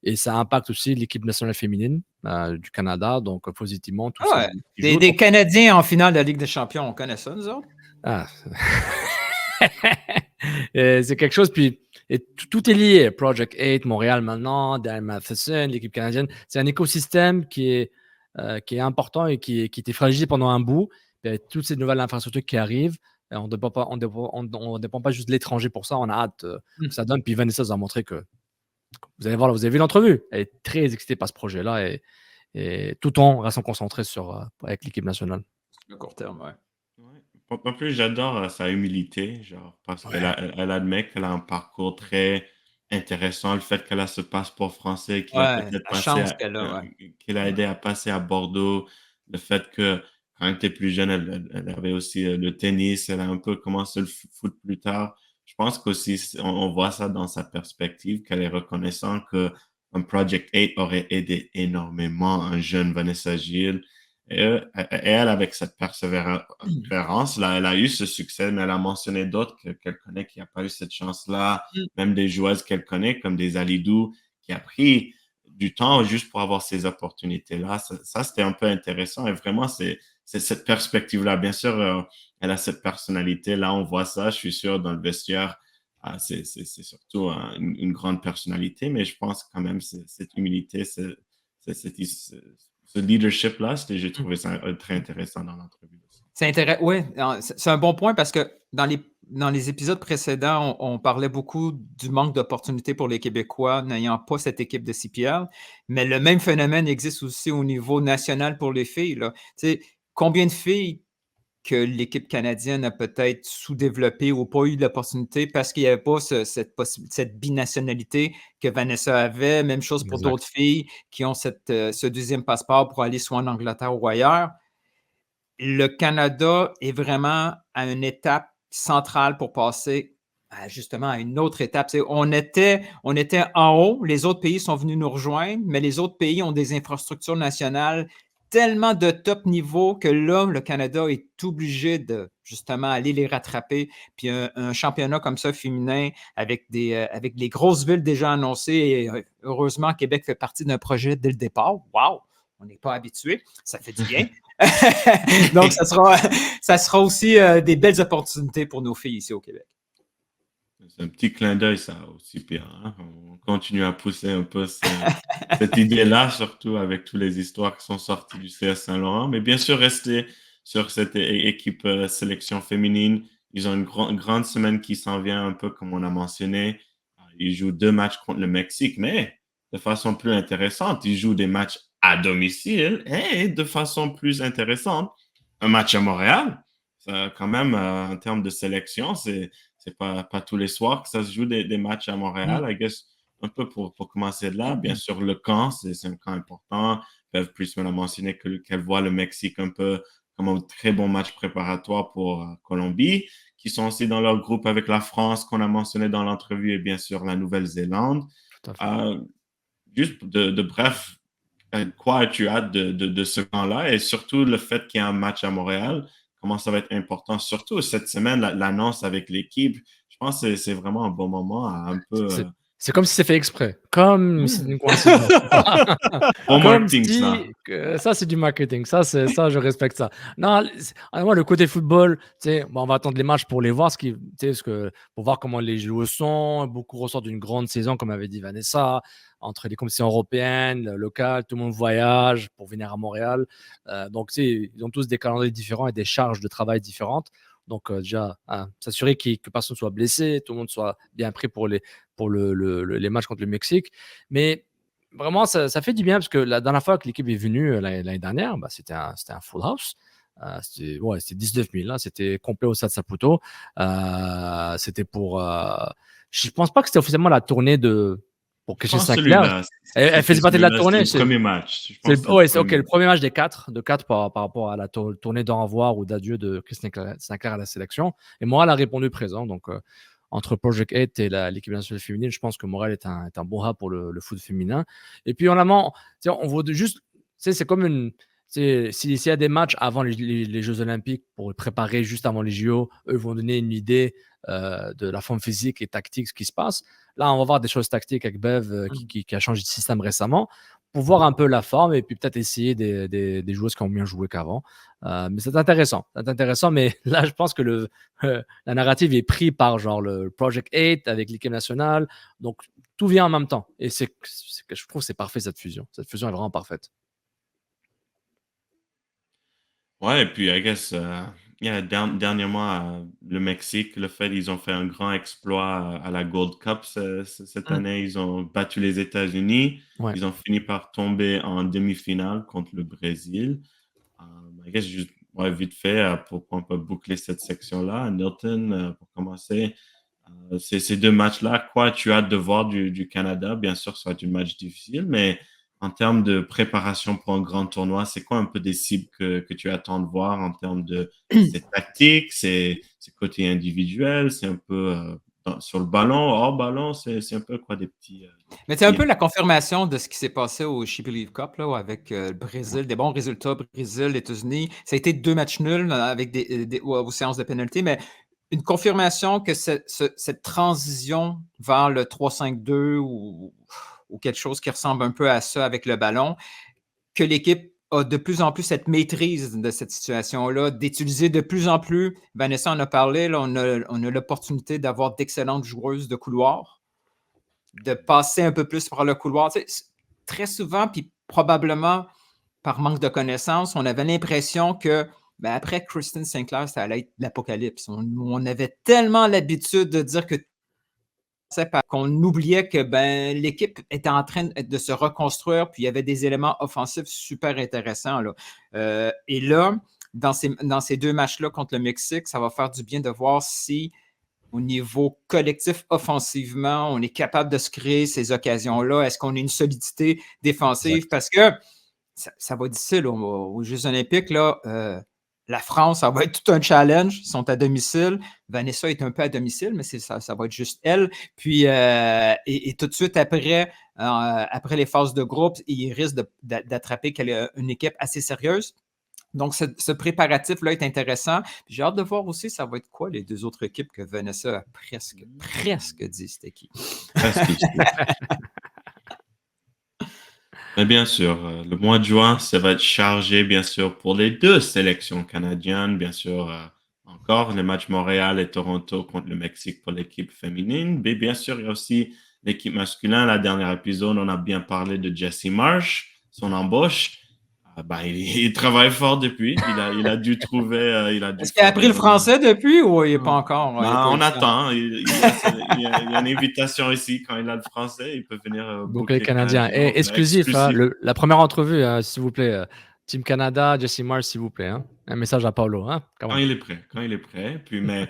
Et ça impacte aussi l'équipe nationale féminine du Canada, donc positivement, tout Ah ça. ouais. Des Canadiens en finale de la Ligue des champions, on connaît ça, nous autres? Ah. C'est quelque chose, puis tout est lié. Project 8, Montréal maintenant, Darren Matheson, l'équipe canadienne. C'est un écosystème qui est important et qui était fragilisé pendant un bout. Puis avec toutes ces nouvelles infrastructures qui arrivent, on ne dépend pas juste de l'étranger pour ça. On a hâte que ça donne. Puis Vanessa vous a montré que vous allez voir, vous avez vu l'entrevue. Elle est très excitée par ce projet-là et tout en restant concentrée avec l'équipe nationale. Le court terme, ouais. En plus, j'adore sa humilité, genre, parce elle admet qu'elle a un parcours très intéressant. Le fait qu'elle a ce passeport français qui l'a Ouais, peut-être la chance qu'elle a, ouais. qui l'a aidé à passer à Bordeaux. Le fait que quand elle était plus jeune, elle avait aussi le tennis. Elle a un peu commencé le foot plus tard. Je pense qu'aussi, on voit ça dans sa perspective, qu'elle est reconnaissante qu'un Project 8 aurait aidé énormément un jeune Vanessa Gilles. Et elle, avec cette persévérance, là, elle a eu ce succès, mais elle a mentionné d'autres qu'elle connaît qui n'ont pas eu cette chance-là, même des joueuses qu'elle connaît, comme des Alidou, qui a pris du temps juste pour avoir ces opportunités-là. Ça, c'était un peu intéressant et vraiment, c'est cette perspective-là. Bien sûr, elle a cette personnalité-là, on voit ça, je suis sûr, dans le vestiaire. C'est surtout une grande personnalité, mais je pense quand même cette humilité, ce leadership-là, j'ai trouvé ça très intéressant dans l'entrevue. Oui, c'est un bon point parce que dans les épisodes précédents, on parlait beaucoup du manque d'opportunités pour les Québécois n'ayant pas cette équipe de CPL, mais le même phénomène existe aussi au niveau national pour les filles, là. Tu sais, combien de filles que l'équipe canadienne a peut-être sous-développé ou pas eu l'opportunité parce qu'il n'y avait pas cette binationalité que Vanessa avait. Même chose pour d'autres filles qui ont ce deuxième passeport pour aller soit en Angleterre ou ailleurs. Le Canada est vraiment à une étape centrale pour passer justement à une autre étape. On était en haut, les autres pays sont venus nous rejoindre, mais les autres pays ont des infrastructures nationales tellement de top niveau que là, le Canada est obligé de justement aller les rattraper. Puis un championnat comme ça féminin avec les grosses villes déjà annoncées, et heureusement, Québec fait partie d'un projet dès le départ. Wow! On n'est pas habitué, ça fait du bien. Donc, ça sera aussi des belles opportunités pour nos filles ici au Québec. C'est un petit clin d'œil, ça aussi, Pierre. Hein? On continue à pousser un peu cette idée-là, surtout avec toutes les histoires qui sont sorties du CS Saint-Laurent. Mais bien sûr, rester sur cette équipe sélection féminine. Ils ont une grande semaine qui s'en vient, un peu comme on a mentionné. Ils jouent 2 matchs contre le Mexique, mais de façon plus intéressante, ils jouent des matchs à domicile et de façon plus intéressante, un match à Montréal. Ça, quand même, en termes de sélection, c'est C'est pas tous les soirs que ça se joue des matchs à Montréal. I guess un peu pour commencer de là. Bien sûr, le camp, c'est un camp important. Bev Priestman a mentionné qu'elle voit le Mexique un peu comme un très bon match préparatoire pour Colombie, qui sont aussi dans leur groupe avec la France qu'on a mentionné dans l'entrevue et bien sûr la Nouvelle-Zélande. Tout à fait. Juste bref, quoi as-tu hâte de ce camp-là et surtout le fait qu'il y ait un match à Montréal, comment ça va être important, surtout cette semaine, l'annonce avec l'équipe. Je pense que c'est vraiment un bon moment à un peu. C'est comme si c'est fait exprès, comme c'est une coïncidence. Bon Comme marketing, si ça. ça c'est du marketing, ça je respecte ça. Non, moi le côté football, tu sais, bon, on va attendre les matchs pour les voir, pour voir comment les joueurs sont. Beaucoup ressortent d'une grande saison, comme avait dit Vanessa, entre les compétitions européennes, locales, tout le monde voyage pour venir à Montréal. Donc, tu sais, ils ont tous des calendriers différents et des charges de travail différentes. Donc, déjà, s'assurer que personne soit blessé, tout le monde soit bien pris pour les matchs contre le Mexique. Mais vraiment, ça fait du bien parce que la dernière fois que l'équipe est venue l'année dernière, c'était un full house. C'était 19 000. Là, c'était complet au Stade Saputo. C'était pour. Je pense pas que c'était officiellement la tournée pour Je Christian pense Sinclair. celui-là. Elle faisait partie de la tournée. C'est le premier match. Je pense que C'est le premier match des 4, par rapport à la tournée d'au revoir ou d'adieu de Christian Sinclair à la sélection. Et Montréal a répondu présent. Donc, entre Project 8 et l'équipe nationale féminine, je pense que Montréal est un bon hub pour le foot féminin. Et puis, en amont, on voit juste, c'est comme une. S'il y a des matchs avant les Jeux Olympiques pour préparer juste avant les JO, eux vont donner une idée de la forme physique et tactique, ce qui se passe. Là, on va voir des choses tactiques avec Bev qui a changé de système récemment pour voir un peu la forme et puis peut-être essayer des joueuses qui ont mieux joué qu'avant. Mais c'est intéressant. Mais là, je pense que la narrative est prise par genre le Project 8 avec l'équipe nationale. Donc, tout vient en même temps. Et je trouve que c'est parfait cette fusion. Cette fusion est vraiment parfaite. Ouais, et puis, I guess, dernièrement, le Mexique, ils ont fait un grand exploit à la Gold Cup cette année. Ils ont battu les États-Unis. Ouais. Ils ont fini par tomber en demi-finale contre le Brésil. I guess, juste vite fait, pour qu'on peut boucler cette section-là, Nilton, pour commencer, ces deux matchs-là, quoi tu as hâte de voir du Canada? Bien sûr, ça va être un match difficile, mais en termes de préparation pour un grand tournoi, c'est quoi un peu des cibles que tu attends de voir en termes de ces tactiques, ces côtés individuels, c'est un peu sur le ballon, hors ballon, c'est un peu quoi des petits. Mais c'est un peu la confirmation de ce qui s'est passé au She Believe Cup là, avec le Brésil, des bons résultats, Brésil, États-Unis. Ça a été 2 matchs nuls avec aux séances de pénalité, mais une confirmation que cette transition vers le 3-5-2 ou quelque chose qui ressemble un peu à ça avec le ballon, que l'équipe a de plus en plus cette maîtrise de cette situation-là, d'utiliser de plus en plus, Vanessa en a parlé, là, on a l'opportunité d'avoir d'excellentes joueuses de couloir, de passer un peu plus par le couloir. Tu sais, très souvent, puis probablement par manque de connaissances, on avait l'impression que après Kristen Sinclair, ça allait être l'apocalypse. On avait tellement l'habitude de dire qu'on oubliait que l'équipe était en train de se reconstruire, puis il y avait des éléments offensifs super intéressants. Là. Et là, dans ces 2 matchs-là contre le Mexique, ça va faire du bien de voir si, au niveau collectif, offensivement, on est capable de se créer ces occasions-là. Est-ce qu'on a une solidité défensive? Exact. Parce que ça va être difficile aux Jeux Olympiques. Là, la France, ça va être tout un challenge. Ils sont à domicile. Vanessa est un peu à domicile, mais ça va être juste elle. Puis, et tout de suite après les phases de groupe, il risque d'attraper une équipe assez sérieuse. Donc, ce préparatif-là est intéressant. Puis j'ai hâte de voir aussi, ça va être quoi les 2 autres équipes que Vanessa a presque dit c'était qui. Mais bien sûr, le mois de juin, ça va être chargé, bien sûr, pour les 2 sélections canadiennes. Bien sûr, encore les matchs Montréal et Toronto contre le Mexique pour l'équipe féminine. Mais bien sûr, il y a aussi l'équipe masculine. La dernière épisode, on a bien parlé de Jesse Marsh, son embauche. Il travaille fort depuis. Il a dû trouver. Est-ce qu'il a appris le français depuis ou il n'est pas encore? On attend. Il y a une invitation ici. Quand il a le français, il peut venir. Donc, les Canadiens. Et exclusif. La première entrevue, s'il vous plaît. Team Canada, Jesse Marsh, s'il vous plaît. Un message à Paulo. Quand il est prêt. Puis, mais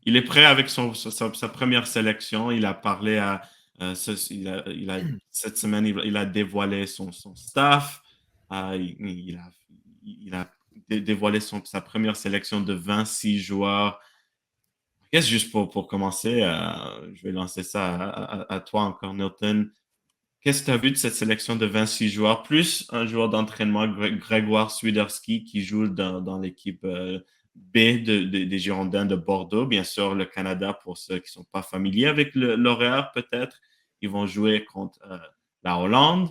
il est prêt avec sa première sélection. Il a parlé à cette semaine, il a dévoilé son staff. Il a dévoilé sa première sélection de 26 joueurs. Qu'est-ce juste pour commencer, je vais lancer ça à toi encore, Milton. Qu'est-ce que tu as vu de cette sélection de 26 joueurs, plus un joueur d'entraînement, Grégoire Swiderski, qui joue dans l'équipe B des Girondins de Bordeaux. Bien sûr, le Canada, pour ceux qui ne sont pas familiers avec l'horaire, peut-être, ils vont jouer contre la Hollande.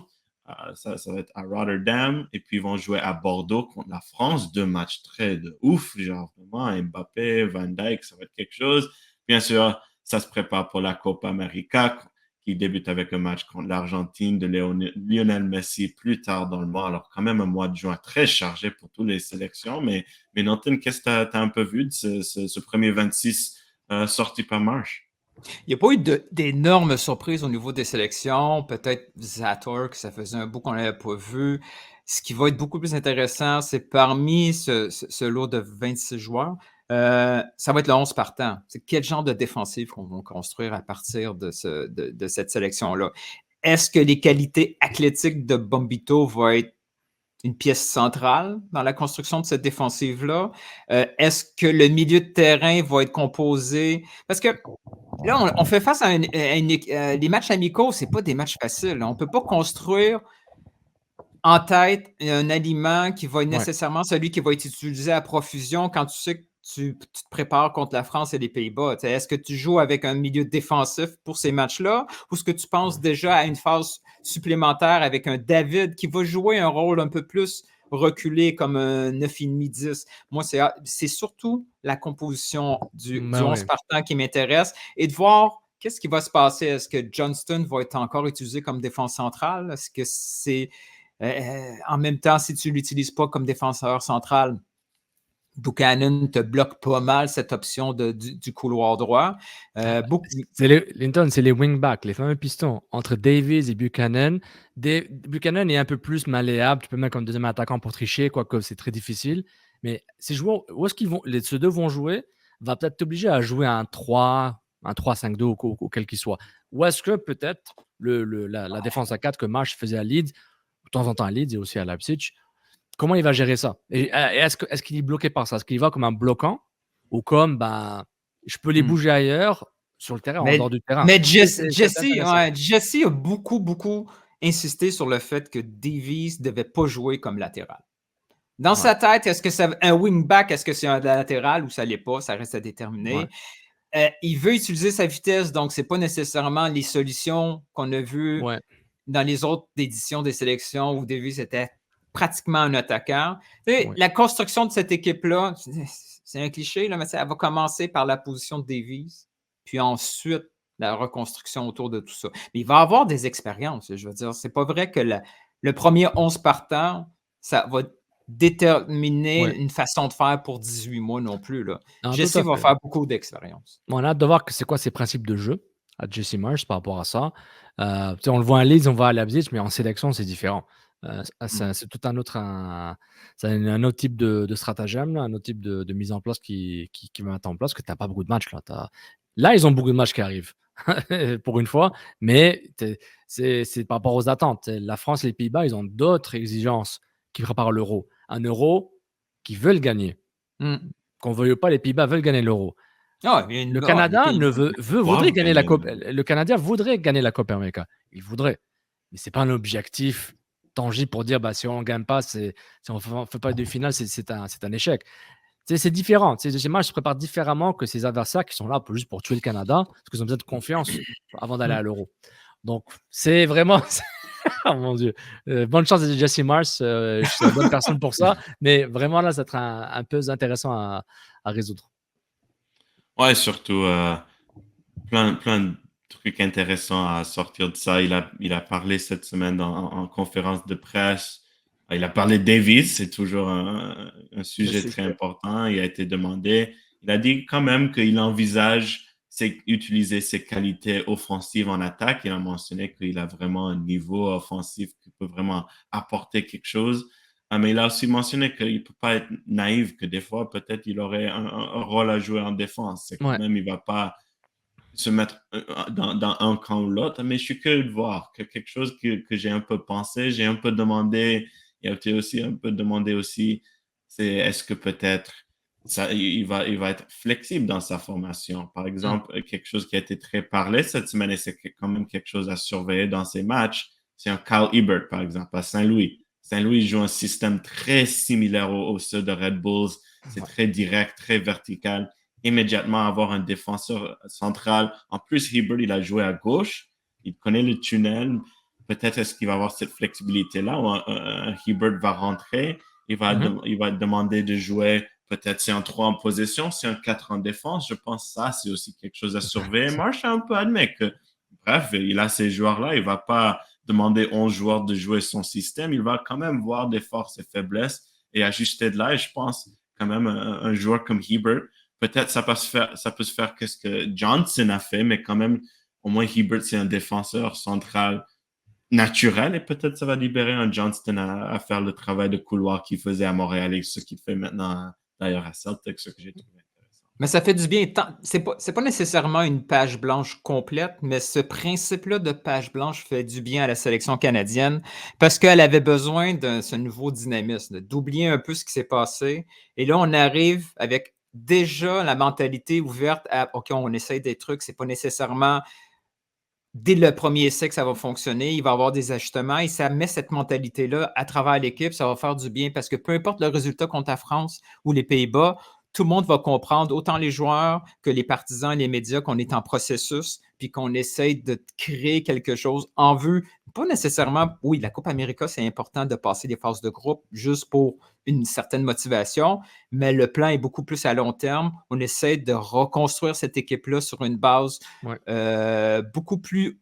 Ça va être à Rotterdam. Et puis, ils vont jouer à Bordeaux contre la France. 2 matchs très de ouf, genre vraiment Mbappé, Van Dijk, ça va être quelque chose. Bien sûr, ça se prépare pour la Copa América qui débute avec un match contre l'Argentine de Lionel Messi plus tard dans le mois. Alors, quand même, un mois de juin très chargé pour toutes les sélections. Mais Norton, qu'est-ce que tu as un peu vu de ce premier 26 sorti par Marsh? Il n'y a pas eu d'énormes surprises au niveau des sélections. Peut-être Zator, que ça faisait un bout qu'on n'avait pas vu. Ce qui va être beaucoup plus intéressant, c'est parmi ce lot de 26 joueurs, ça va être le 11 partant. C'est quel genre de défensive qu'on va construire à partir de cette sélection-là? Est-ce que les qualités athlétiques de Bombito vont être une pièce centrale dans la construction de cette défensive-là? Est-ce que le milieu de terrain va être composé? Parce que là, on fait face à des matchs amicaux, c'est pas des matchs faciles. On ne peut pas construire en tête un aliment qui va être nécessairement celui qui va être utilisé à profusion quand tu sais que tu te prépares contre la France et les Pays-Bas. Est-ce que tu joues avec un milieu défensif pour ces matchs-là ou est-ce que tu penses déjà à une phase supplémentaire avec un David qui va jouer un rôle un peu plus reculé comme un 9,5-10? Moi, c'est surtout la composition du 11 partant qui m'intéresse et de voir qu'est-ce qui va se passer. Est-ce que Johnston va être encore utilisé comme défense centrale? Est-ce que c'est en même temps, si tu ne l'utilises pas comme défenseur central, Buchanan te bloque pas mal cette option du couloir droit. Linton, c'est les wingbacks, les fameux pistons entre Davies et Buchanan. Buchanan est un peu plus malléable. Tu peux mettre comme deuxième attaquant pour tricher, quoique c'est très difficile. Mais ces joueurs, où est-ce qu'ils vont, ces deux vont jouer, va peut-être t'obliger à jouer un 3-5-2 ou quel qu'il soit. Ou est-ce que peut-être la défense à 4 que Marsh faisait à Leeds, de temps en temps à Leeds et aussi à Leipzig, comment il va gérer ça? Et est-ce qu'il est bloqué par ça? Est-ce qu'il va comme un bloquant ou comme je peux les bouger ailleurs sur le terrain, en dehors du terrain? Mais Jesse a beaucoup insisté sur le fait que Davies ne devait pas jouer comme latéral. Dans sa tête, est-ce que c'est un wingback, est-ce que c'est un latéral ou ça ne l'est pas? Ça reste à déterminer. Il veut utiliser sa vitesse, donc ce n'est pas nécessairement les solutions qu'on a vues dans les autres éditions des sélections où Davies était pratiquement un attaquant. La construction de cette équipe-là, c'est un cliché, là, mais elle va commencer par la position de Davies, puis ensuite la reconstruction autour de tout ça. Mais il va avoir des expériences. Je veux dire, c'est pas vrai que le premier 11 partant, ça va déterminer une façon de faire pour 18 mois non plus. Là. Jesse va faire beaucoup d'expérience. On a hâte de voir c'est quoi ses principes de jeu à Jesse Marsh par rapport à ça. On le voit à Leeds, on va à Leipzig, mais en sélection, c'est différent. C'est tout un autre type de stratagème, là, un autre type de mise en place qui va mettre en place, que tu n'as pas beaucoup de matchs. Là, ils ont beaucoup de matchs qui arrivent, pour une fois, mais c'est par rapport aux attentes. La France et les Pays-Bas, ils ont d'autres exigences qui préparent l'Euro. Un Euro qu'ils veulent gagner. Qu'on ne veuille pas, les Pays-Bas veulent gagner l'Euro. Le Canada voudrait gagner la Coupe. Le Canada voudrait gagner la Coupe América. Il voudrait. Mais ce n'est pas un objectif tangible pour dire si on ne gagne pas, si on ne fait pas de finale, c'est un échec. C'est différent. Ces matchs se préparent différemment que ces adversaires qui sont là juste pour tuer le Canada, parce qu'ils ont besoin de confiance avant d'aller à l'Euro. Donc, c'est vraiment... Oh mon Dieu. Bonne chance de Jesse Marsh. Je suis la bonne personne pour ça. Mais vraiment, là, ça va être un peu intéressant à résoudre. Ouais, surtout plein de trucs intéressants à sortir de ça. Il a parlé cette semaine en conférence de presse. Il a parlé de Davies, c'est toujours un sujet très important. Il a été demandé. Il a dit quand même qu'il envisage utiliser ses qualités offensives en attaque. Il a mentionné qu'il a vraiment un niveau offensif qui peut vraiment apporter quelque chose. Mais il a aussi mentionné qu'il ne peut pas être naïf, que des fois, peut-être, il aurait un rôle à jouer en défense. C'est quand Ouais. même, il ne va pas se mettre dans un camp ou l'autre. Mais je suis curieux de voir quelque chose que j'ai un peu pensé, j'ai un peu demandé, il a été aussi un peu demandé aussi, c'est est-ce que peut-être il va être flexible dans sa formation. Par exemple, quelque chose qui a été très parlé cette semaine et c'est quand même quelque chose à surveiller dans ses matchs, c'est un Kyle Hibbert, par exemple, à Saint-Louis. Saint-Louis joue un système très similaire au ceux de Red Bulls. C'est très direct, très vertical. Immédiatement avoir un défenseur central. En plus, Hibbert, il a joué à gauche. Il connaît le tunnel. Peut-être est-ce qu'il va avoir cette flexibilité-là ou un Hibbert va rentrer. Il va demander de jouer peut-être c'est un 3 en possession, c'est un 4 en défense. Je pense que ça, c'est aussi quelque chose à surveiller. Marsh a un peu admis que, bref, il a ces joueurs-là. Il ne va pas demander aux joueurs de jouer son système. Il va quand même voir des forces et faiblesses et ajuster de là. Et je pense quand même un joueur comme Hibbert, peut-être ça peut se faire qu'est-ce que Johnson a fait, mais quand même, au moins Hibbert, c'est un défenseur central naturel et peut-être ça va libérer un Johnston à faire le travail de couloir qu'il faisait à Montréal et ce qu'il fait maintenant d'ailleurs à Celtic, ce que j'ai trouvé intéressant. Mais ça fait du bien. C'est pas nécessairement une page blanche complète, mais ce principe-là de page blanche fait du bien à la sélection canadienne parce qu'elle avait besoin de ce nouveau dynamisme, d'oublier un peu ce qui s'est passé. Et là, on arrive avec déjà la mentalité ouverte à OK, on essaye des trucs, c'est pas nécessairement dès le premier essai que ça va fonctionner, il va y avoir des ajustements et ça met cette mentalité-là à travers l'équipe, ça va faire du bien parce que peu importe le résultat contre la France ou les Pays-Bas, tout le monde va comprendre, autant les joueurs que les partisans et les médias, qu'on est en processus puis qu'on essaye de créer quelque chose en vue, pas nécessairement, oui, la Coupe América, c'est important de passer des phases de groupe juste pour une certaine motivation, mais le plan est beaucoup plus à long terme. On essaie de reconstruire cette équipe-là sur une base beaucoup plus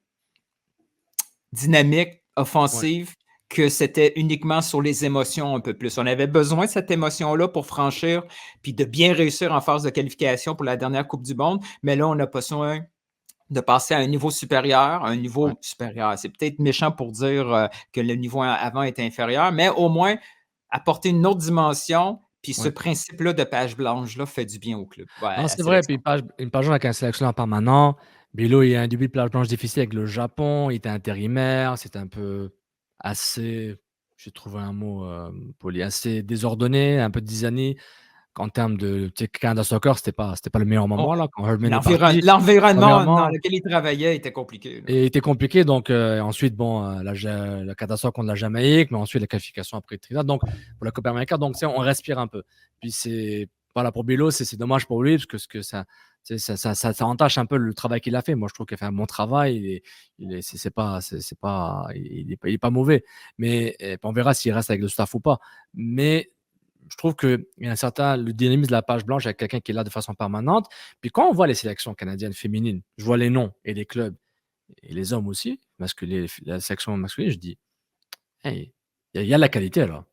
dynamique, offensive, que c'était uniquement sur les émotions un peu plus. On avait besoin de cette émotion-là pour franchir puis de bien réussir en phase de qualification pour la dernière Coupe du Monde, mais là, on a besoin de passer à un niveau supérieur, supérieur. C'est peut-être méchant pour dire que le niveau avant était inférieur, mais au moins apporter une autre dimension. Puis ce principe-là de page blanche-là fait du bien au club. Non, c'est vrai. Puis une page blanche avec un sélectionneur permanent. Bilo, il y a un début de page blanche difficile avec le Japon. Il était intérimaire. C'était un peu assez, j'ai trouvé un mot poli, assez désordonné, un peu designé. En termes de Canada Soccer, c'était pas le meilleur moment là. Quand Herdman est parti, l'environnement dans lequel il travaillait était compliqué. Et était compliqué. Donc ensuite, bon, la catastrophe contre la Jamaïque, mais ensuite la qualification après Trinidad. Donc pour la Copa América, donc on respire un peu. Puis c'est voilà pour Bilo, c'est dommage pour lui parce que ça entache un peu le travail qu'il a fait. Moi, je trouve qu'il a fait un bon travail. Il est pas mauvais. Mais on verra s'il reste avec le staff ou pas. Mais je trouve qu'il y a un certain le dynamisme de la page blanche avec quelqu'un qui est là de façon permanente. Puis quand on voit les sélections canadiennes féminines, je vois les noms et les clubs et les hommes aussi, la sélection masculine, je dis, hey, il y a de la qualité là.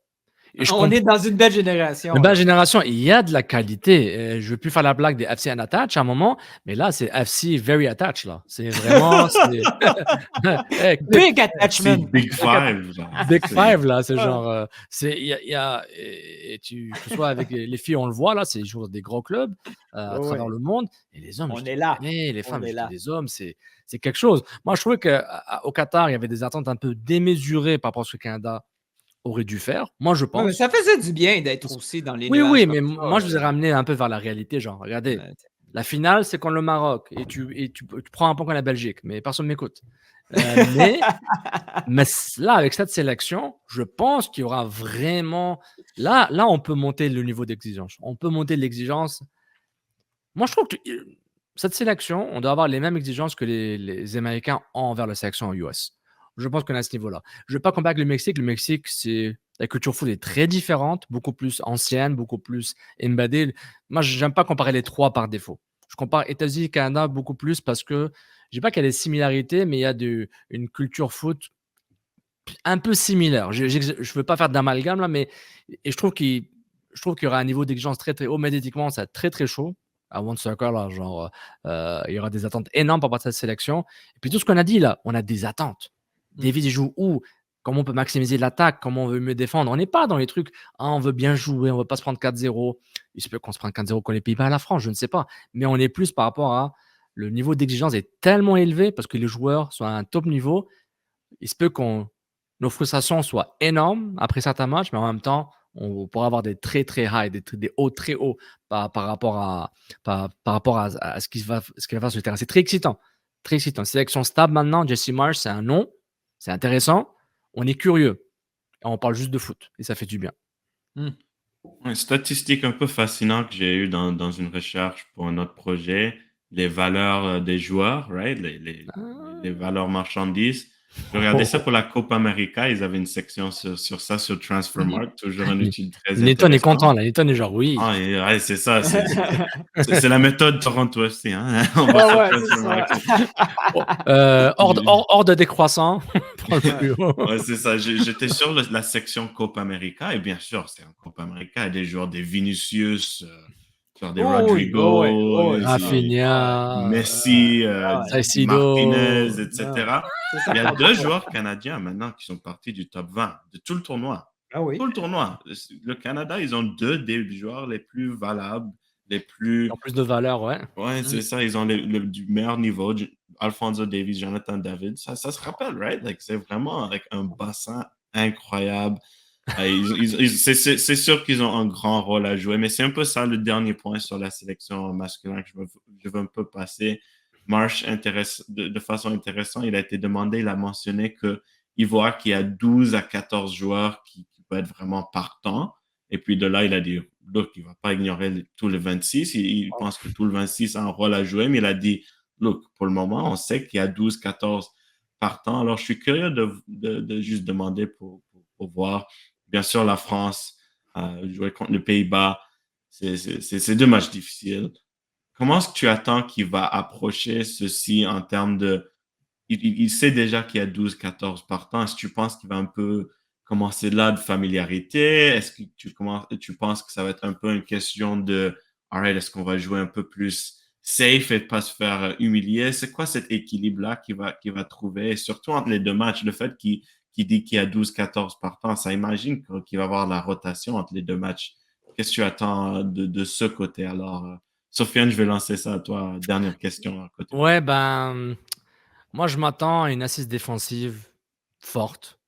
Et on est dans une belle génération. Une belle génération, il y a de la qualité. Je ne veux plus faire la blague des FC Unattached à un moment, mais là, c'est FC Very Attached. Là. C'est vraiment. Big attachment. Big Five. Big Five, là. C'est genre. Que ce soit avec les filles, on le voit, là, c'est des gros clubs à travers le monde. Et les hommes, on est là. Les femmes, les hommes, c'est quelque chose. Moi, je trouvais qu'au Qatar, il y avait des attentes un peu démesurées par rapport à ce que le Canada aurait dû faire. Moi, je pense. Ouais, mais ça faisait du bien d'être aussi dans les nuages. Oui, mais ça, moi, je vous ai ramené un peu vers la réalité. Genre, regardez, la finale, c'est contre le Maroc et tu prends un point contre la Belgique, mais personne ne m'écoute. Mais là, avec cette sélection, je pense qu'il y aura vraiment. Là, on peut monter le niveau d'exigence. On peut monter l'exigence. Moi, je trouve que cette sélection, on doit avoir les mêmes exigences que les Américains ont envers la sélection en US. Je pense qu'on est à ce niveau-là. Je ne veux pas comparer avec le Mexique. Le Mexique, la culture foot est très différente, beaucoup plus ancienne, beaucoup plus embedded. Moi, je n'aime pas comparer les trois par défaut. Je compare États-Unis et Canada beaucoup plus parce que je ne dis pas qu'il y a des similarités, mais il y a une culture foot un peu similaire. Je ne veux pas faire d'amalgame là, mais je trouve qu'il y aura un niveau d'exigence très, très haut. Médiatiquement, ça va être très, très chaud. À One Soccer, là, genre, il y aura des attentes énormes par rapport à cette sélection. Et puis tout ce qu'on a dit là, on a des attentes. David, il joue où? comment on peut maximiser l'attaque, comment on veut mieux défendre. On n'est pas dans les trucs, on veut bien jouer, on ne veut pas se prendre 4-0. Il se peut qu'on se prenne 4-0 contre les Pays-Bas à la France, je ne sais pas. Mais on est plus par rapport à le niveau d'exigence est tellement élevé parce que les joueurs sont à un top niveau. Il se peut que nos frustrations soient énormes après certains matchs, mais en même temps, on pourra avoir des très très high, des hauts très hauts par rapport à ce qui va faire sur le terrain. C'est très excitant. Très excitant. Sélection stable maintenant, Jesse Marsh, c'est un nom, c'est intéressant. On est curieux. Et on parle juste de foot et ça fait du bien. Une statistique un peu fascinante que j'ai eue dans une recherche pour un autre projet, les valeurs des joueurs, right? Les valeurs marchandises. Je regardais ça pour la Copa América. Ils avaient une section sur ça, sur Transfermarkt. Toujours un outil très Newton est content, intéressant. là. Newton est genre, oui. Ah, ouais, c'est ça. C'est la méthode Toronto FC. Hein? On va sur Transfermarkt. Hors de décroissant. Prends le plus haut. Ouais, c'est ça. J'étais sur la section Copa América. Et bien sûr, c'est en Copa América. Il y a des joueurs, des Vinicius, genre des Rodrigo, Rafinha, Messi, Caicedo, Martinez, etc. Il y a 2 joueurs canadiens maintenant qui sont partis du top 20 de tout le tournoi. Ah oui. Tout le tournoi. Le Canada, ils ont 2 des joueurs les plus valables, les plus... En plus de valeur, ouais. Ouais, c'est ça. Ils ont du meilleur niveau. Alphonso Davies, Jonathan David. Ça se rappelle, right? Like, c'est vraiment avec un bassin incroyable. C'est sûr qu'ils ont un grand rôle à jouer, mais c'est un peu ça le dernier point sur la sélection masculine que je veux un peu passer. Marsh, de façon intéressante, il a été demandé, il a mentionné qu'il voit qu'il y a 12 à 14 joueurs qui peuvent être vraiment partants. Et puis de là, il a dit, look, il ne va pas ignorer tous les 26. Il pense que tout le 26 a un rôle à jouer, mais il a dit, look, pour le moment, on sait qu'il y a 12, 14 partants. Alors, je suis curieux de juste demander pour voir. Bien sûr, la France jouer contre les Pays-Bas, c'est 2 matchs difficiles. Comment est-ce que tu attends qu'il va approcher ceci en termes de... Il sait déjà qu'il y a 12, 14 partants. Est-ce que tu penses qu'il va un peu commencer là de familiarité? Est-ce que tu penses que ça va être un peu une question de all right, est-ce qu'on va jouer un peu plus safe et pas se faire humilier? C'est quoi cet équilibre-là qu'il va trouver? Et surtout entre les 2 matchs, le fait qu'il dit qu'il y a 12, 14 partants, ça imagine qu'il va y avoir la rotation entre les 2 matchs. Qu'est-ce que tu attends de ce côté? Alors, Sofiane, je vais lancer ça à toi. Dernière question à côté. Ouais, moi, je m'attends à une assise défensive forte.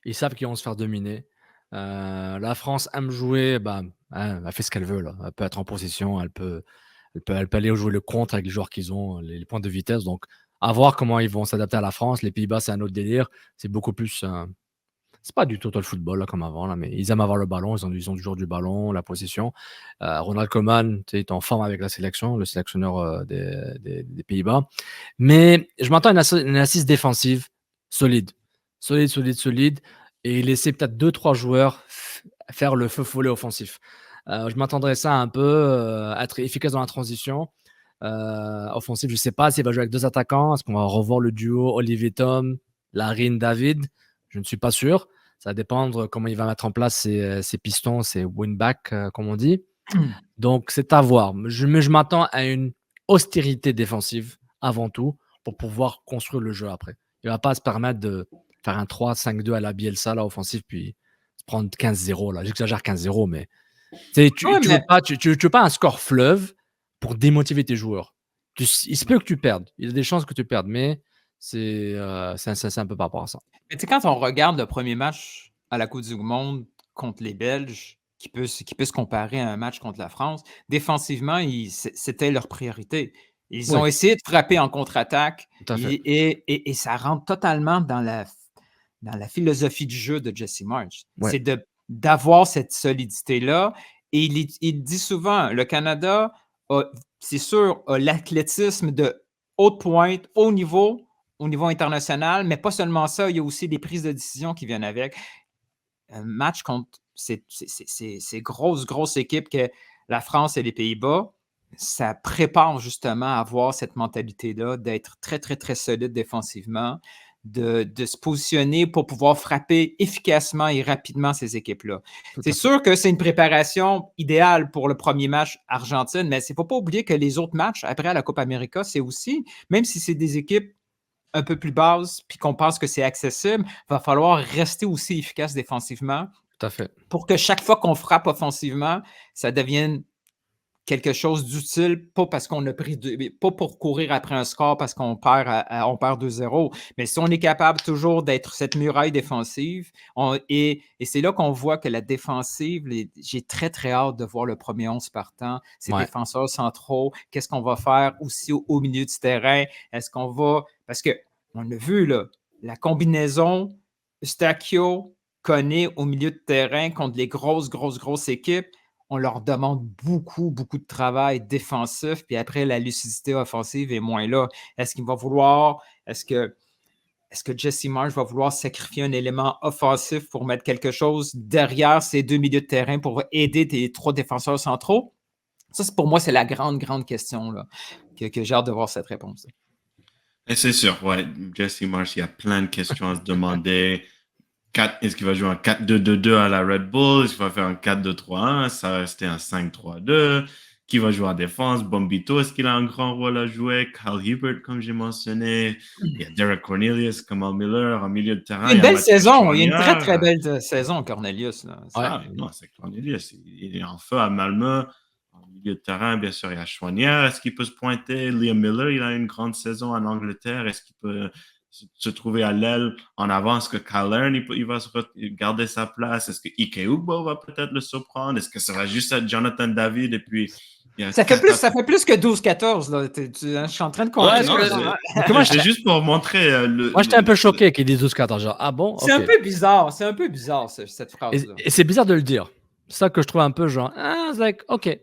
Ils savent qu'ils vont se faire dominer. La France aime jouer, elle fait ce qu'elle veut, là. Elle peut être en possession, elle peut aller jouer le contre avec les joueurs qu'ils ont, les points de vitesse. Donc, à voir comment ils vont s'adapter à la France. Les Pays-Bas, c'est un autre délire. C'est beaucoup plus. C'est pas du total football là, comme avant, là, mais ils aiment avoir le ballon. Ils ont toujours du ballon, la possession. Ronald Koeman est en forme avec la sélection, le sélectionneur des Pays-Bas. Mais je m'attends à une assise défensive solide. Solide. Et laisser peut-être 2-3 joueurs faire le feu follet offensif. Je m'attendrais à ça un peu, être efficace dans la transition. Offensif, je ne sais pas s'il va jouer avec 2 attaquants. Est-ce qu'on va revoir le duo Olivier Tom, Larine David? Je ne suis pas sûr. Ça va dépendre comment il va mettre en place ses pistons, ses win-back, comme on dit. Donc, c'est à voir. Mais je m'attends à une austérité défensive avant tout pour pouvoir construire le jeu après. Il ne va pas se permettre de faire un 3-5-2 à la Bielsa, là, offensif, puis se prendre 15-0. Là. J'exagère 15-0, mais tu veux pas un score fleuve pour démotiver tes joueurs. Il se peut que tu perdes. Il y a des chances que tu perdes, mais c'est un peu par rapport à ça. Mais tu sais, quand on regarde le premier match à la Coupe du Monde contre les Belges, qui peut se comparer à un match contre la France, défensivement, c'était leur priorité. Ils ont essayé de frapper en contre-attaque et ça rentre totalement dans la philosophie du jeu de Jesse Marsh. Ouais. C'est d'avoir cette solidité-là. Et il dit souvent, le Canada, c'est sûr, a l'athlétisme de haute pointe, haut niveau, au niveau international, mais pas seulement ça, il y a aussi des prises de décision qui viennent avec. Un match contre ces grosses équipes que la France et les Pays-Bas, ça prépare justement à avoir cette mentalité-là, d'être très, très, très solide défensivement, de se positionner pour pouvoir frapper efficacement et rapidement ces équipes-là. C'est sûr que c'est une préparation idéale pour le premier match Argentine, mais il ne faut pas oublier que les autres matchs après à la Coupe América, c'est aussi, même si c'est des équipes un peu plus basse, puis qu'on pense que c'est accessible, va falloir rester aussi efficace défensivement Tout à fait. pour que chaque fois qu'on frappe offensivement, ça devienne quelque chose d'utile, pas parce qu'on a pris pas pour courir après un score parce qu'on perd, on perd 2-0, mais si on est capable toujours d'être cette muraille défensive, et c'est là qu'on voit que la défensive, j'ai très, très hâte de voir le premier 11 partant, ces Ouais. défenseurs centraux, qu'est-ce qu'on va faire aussi au milieu du terrain? Est-ce qu'on va... Parce qu'on l'a vu, là, la combinaison Eustachio, Koné au milieu de terrain contre les grosses équipes, on leur demande beaucoup, beaucoup de travail défensif, puis après, la lucidité offensive est moins là. Est-ce qu'il va vouloir, est-ce que Jesse Marsh va vouloir sacrifier un élément offensif pour mettre quelque chose derrière ces deux milieux de terrain pour aider tes 3 défenseurs centraux? Ça, pour moi, c'est la grande question là, que j'ai hâte de voir cette réponse. Et c'est sûr, ouais, Jesse Marsh, il y a plein de questions à se demander. Est-ce qu'il va jouer un 4-2-2-2 à la Red Bull? Est-ce qu'il va faire un 4-2-3-1? Ça va rester un 5-3-2. Qui va jouer en défense? Bombito, est-ce qu'il a un grand rôle à jouer? Kyle Hibbert, comme j'ai mentionné. Il y a Derek Cornelius, Kamal Miller en milieu de terrain. Il y a une belle Mathieu saison. Il y a une très, Choinière. très belle saison, Cornelius. Là. Ah, non, c'est Cornelius. Il est en feu à Malmö. En milieu de terrain, bien sûr, il y a Choinière. Est-ce qu'il peut se pointer? Liam Miller, il a une grande saison en Angleterre. Est-ce qu'il peut se trouver à l'aile en avant? Est-ce que Kyle Lairn, il va garder sa place? Est-ce que Ike Ugbo va peut-être le surprendre? Est-ce que ça va juste être Jonathan David? Et puis, ça fait plus que 12-14. Là. Je suis en train de comprendre. C'est juste pour montrer Moi, j'étais un peu choqué qu'il dise 12-14. Genre, ah bon? C'est un peu bizarre. C'est un peu bizarre, cette phrase-là. Et c'est bizarre de le dire. C'est ça que je trouve un peu genre, c'est like, OK.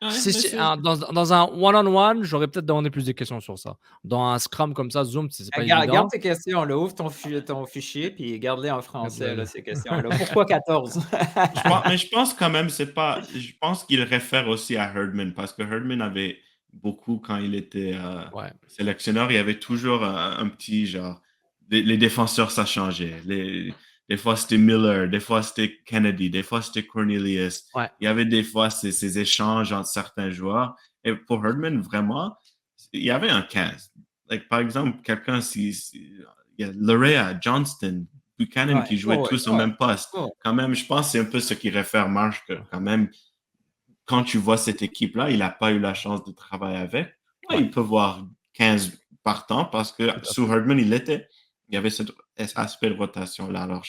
Dans un one-on-one, j'aurais peut-être demandé plus de questions sur ça. Dans un scrum comme ça, Zoom, c'est pas évident. Garde tes questions, là. Ouvre ton fichier puis garde-les en français, là, ces questions-là. Pourquoi 14? Mais je pense quand même, je pense qu'il réfère aussi à Herdman parce que Herdman avait beaucoup, quand il était sélectionneur, il y avait toujours un petit genre, les défenseurs, ça changeait. Des fois, c'était Miller, des fois, c'était Kennedy, des fois, c'était Cornelius. Ouais. Il y avait des fois ces échanges entre certains joueurs. Et pour Herdman, vraiment, il y avait un 15. Like, par exemple, quelqu'un, il y a Larea, Johnston, Buchanan qui jouaient tous au même poste. Quand même, je pense que c'est un peu ce qui réfère Marsh, que quand même, quand tu vois cette équipe-là, il n'a pas eu la chance de travailler avec. Il peut voir 15 partants parce que sous Herdman, il y avait cet aspect de rotation-là. Alors,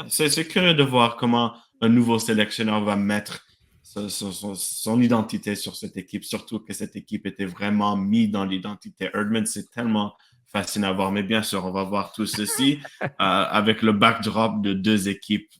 c'est curieux de voir comment un nouveau sélectionneur va mettre son identité sur cette équipe, surtout que cette équipe était vraiment mise dans l'identité. Herdman, c'est tellement fascinant à voir. Mais bien sûr, on va voir tout ceci avec le backdrop de 2 équipes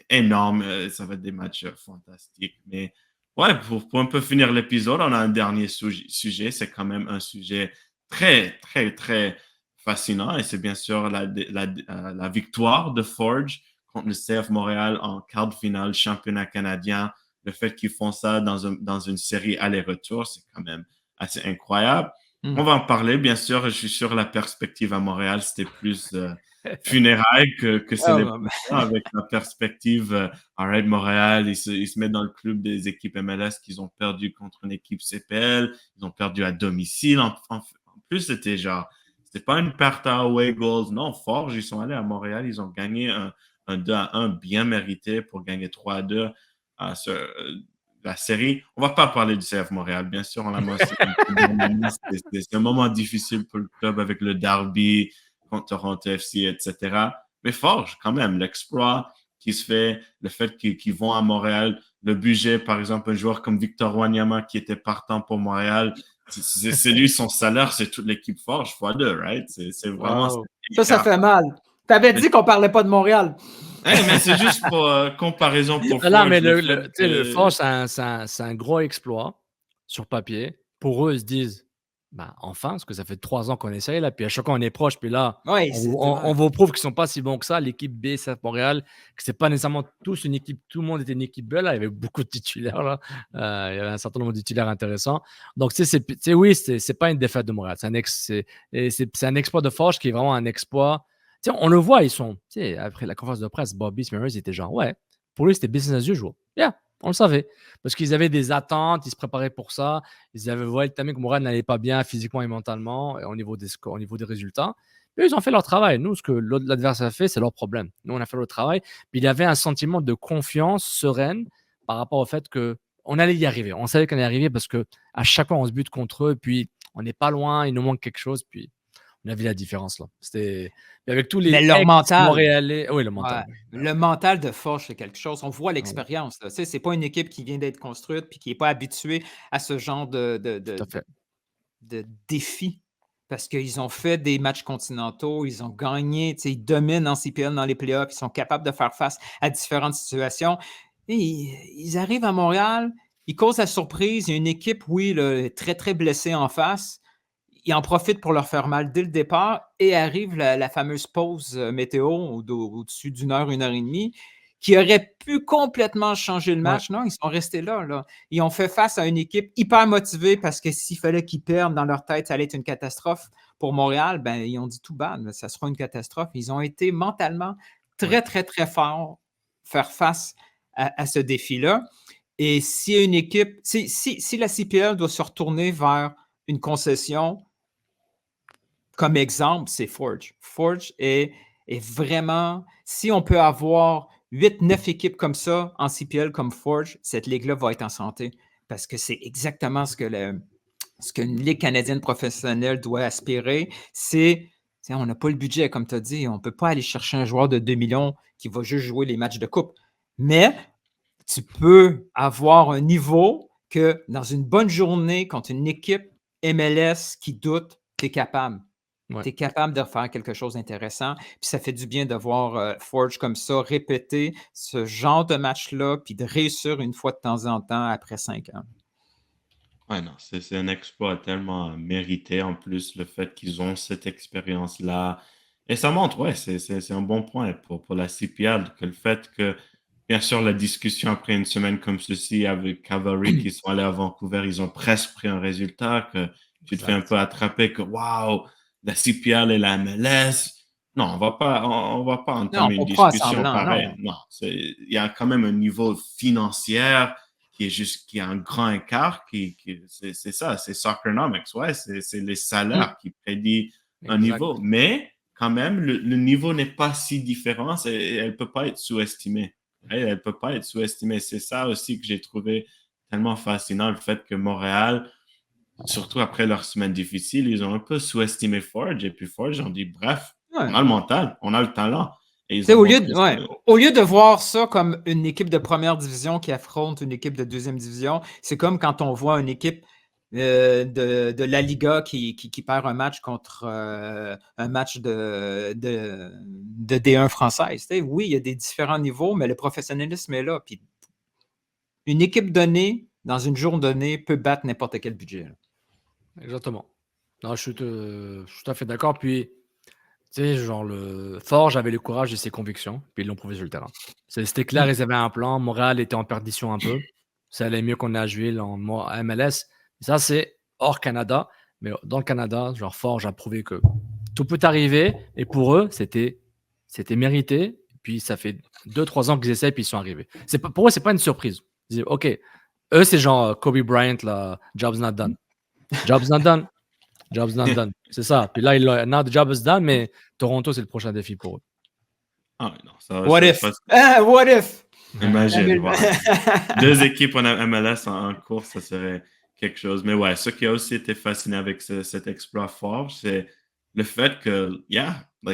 énormes. Ça va être des matchs fantastiques. Mais ouais, pour un peu finir l'épisode, on a un dernier sujet. C'est quand même un sujet très, très, très fascinant. Et c'est bien sûr la victoire de Forge contre le CF Montréal en quart de finale championnat canadien. Le fait qu'ils font ça dans une série aller-retour, c'est quand même assez incroyable. On va en parler, bien sûr. Je suis sûr la perspective à Montréal, c'était plus funérailles que célébration. Avec la perspective, Red Montréal, ils se mettent dans le club des équipes MLS qu'ils ont perdu contre une équipe CPL. Ils ont perdu à domicile. En plus, c'était pas une perte à away goals. Non, Forge, ils sont allés à Montréal. Ils ont gagné un 2-1 bien mérité pour gagner 3-2 la série. On ne va pas parler du CF Montréal, bien sûr. On l'a mentionné. C'est un moment difficile pour le club avec le derby contre Toronto FC, etc. Mais Forge, quand même, l'exploit qui se fait, le fait qu'ils vont à Montréal, le budget, par exemple, un joueur comme Victor Wanyama qui était partant pour Montréal, c'est lui, son salaire, c'est toute l'équipe Forge x2, right? C'est vraiment... Wow. Ça fait mal. Tu avais dit qu'on ne parlait pas de Montréal. Mais c'est juste pour comparaison pour Forge. Là, mais le Forge, c'est un gros exploit sur papier. Pour eux, ils se disent, enfin, parce que ça fait 3 ans qu'on essaye, là, puis à chaque fois on est proche, puis là, on vous prouve qu'ils ne sont pas si bons que ça, l'équipe B, CF Montréal, que ce n'est pas nécessairement tous une équipe, tout le monde était une équipe B, là, il y avait beaucoup de titulaires, là, il y avait un certain nombre de titulaires intéressants. Donc, oui, c'est pas une défaite de Montréal, c'est un exploit de Forge qui est vraiment un exploit. On le voit, ils sont, après la conférence de presse, Bobby Smearers était genre, pour lui, c'était business as usual. Yeah, On le savait. Parce qu'ils avaient des attentes, ils se préparaient pour ça. Ils avaient vu le timing que Montréal n'allait pas bien physiquement et mentalement et au niveau des scores, au niveau des résultats. Eux, ils ont fait leur travail. Nous, ce que l'adversaire a fait, c'est leur problème. Nous, on a fait le travail. Puis il y avait un sentiment de confiance sereine par rapport au fait qu'on allait y arriver. On savait qu'on allait y arriver parce que à chaque fois, on se bute contre eux. Puis on n'est pas loin, il nous manque quelque chose. Puis on a vu la différence là. C'était puis avec tous les Mais leur mental, Montréalais. Oui, le ouais, mental. Oui. le mental de Forge, c'est quelque chose. On voit Ah oui, l'expérience. Tu sais, c'est pas une équipe qui vient d'être construite puis qui n'est pas habituée à ce genre tout à fait. de défi. Parce qu'ils ont fait des matchs continentaux, ils ont gagné, tu sais, ils dominent en CPL dans les playoffs, ils sont capables de faire face à différentes situations. Et ils arrivent à Montréal, ils causent la surprise. Il y a une équipe, oui, là, très, très blessée en face. Ils en profitent pour leur faire mal dès le départ et arrive la fameuse pause météo au-dessus d'une heure et demie, qui aurait pu complètement changer le Ouais. match. Non, ils sont restés là, là. Ils ont fait face à une équipe hyper motivée parce que s'il fallait qu'ils perdent dans leur tête, ça allait être une catastrophe pour Montréal. Ben, ils ont dit tout bas, ça sera une catastrophe. Ils ont été mentalement Ouais. très, très, très forts faire face à ce défi-là. Et si une équipe, si la CPL doit se retourner vers une concession, comme exemple, c'est Forge. Forge est vraiment, si on peut avoir 8-9 équipes comme ça en CPL comme Forge, cette ligue-là va être en santé parce que c'est exactement ce qu'une ligue canadienne professionnelle doit aspirer. On n'a pas le budget, comme tu as dit. On ne peut pas aller chercher un joueur de 2 millions qui va juste jouer les matchs de coupe. Mais tu peux avoir un niveau que dans une bonne journée, contre une équipe MLS qui doute, tu es capable. Ouais. Tu es capable de faire quelque chose d'intéressant. Puis ça fait du bien de voir Forge comme ça répéter ce genre de match-là, puis de réussir une fois de temps en temps après 5 ans. Ouais, non, c'est un exploit tellement mérité en plus, le fait qu'ils ont cette expérience-là. Et ça montre, ouais, c'est un bon point pour la CPL, que le fait que, bien sûr, la discussion après une semaine comme ceci avec Cavalry qui sont allés à Vancouver, ils ont presque pris un résultat, que tu te fais un Exact. peu attraper, que waouh, la CPL et la MLS. Non, on va pas Non, entamer on une ne peut pas discussion semblant, pareille. non. Non, il y a quand même un niveau financier qui a un grand écart, c'est ça, c'est Soccernomics, ouais, c'est les salaires qui prédit un Exact. niveau, mais quand même, le niveau n'est pas si différent, elle peut pas être sous-estimée. Elle peut pas être sous-estimée. C'est ça aussi que j'ai trouvé tellement fascinant, le fait que Montréal, surtout après leur semaine difficile, ils ont un peu sous-estimé Forge, et puis Forge, on dit, bref, Ouais. on a le mental, on a le talent. Et Tu ils sais, ont au lieu, montré de, au lieu de voir ça comme une équipe de première division qui affronte une équipe de deuxième division, c'est comme quand on voit une équipe de la Liga qui perd un match contre un match de D1 française. Tu sais, oui, il y a des différents niveaux, mais le professionnalisme est là. Puis une équipe donnée, dans une journée donnée, peut battre n'importe quel budget, là. Exactement. Non, je suis tout à fait d'accord. Puis, tu sais, genre, le Forge avait le courage de ses convictions, puis ils l'ont prouvé sur le terrain. C'était clair, ils avaient un plan. Montréal était en perdition un peu. Ça allait mieux qu'on a joué en MLS. Ça, c'est hors Canada. Mais dans le Canada, genre, Forge a prouvé que tout peut arriver. Et pour eux, c'était mérité. Puis, ça fait 2-3 ans qu'ils essaient, puis ils sont arrivés. Pour eux, c'est pas une surprise. Ils disent, OK, eux, c'est genre Kobe Bryant, là, job's not done. Job's not done. Job's not done. C'est ça. Puis là, now the job is done, mais Toronto, c'est le prochain défi pour eux. Ah, non, ça, What ça, if? ça, What if? imagine, wow. Deux équipes en MLS en course, ça serait quelque chose. Mais ouais, ce qui a aussi été fascinant avec cet exploit fort, c'est le fait que,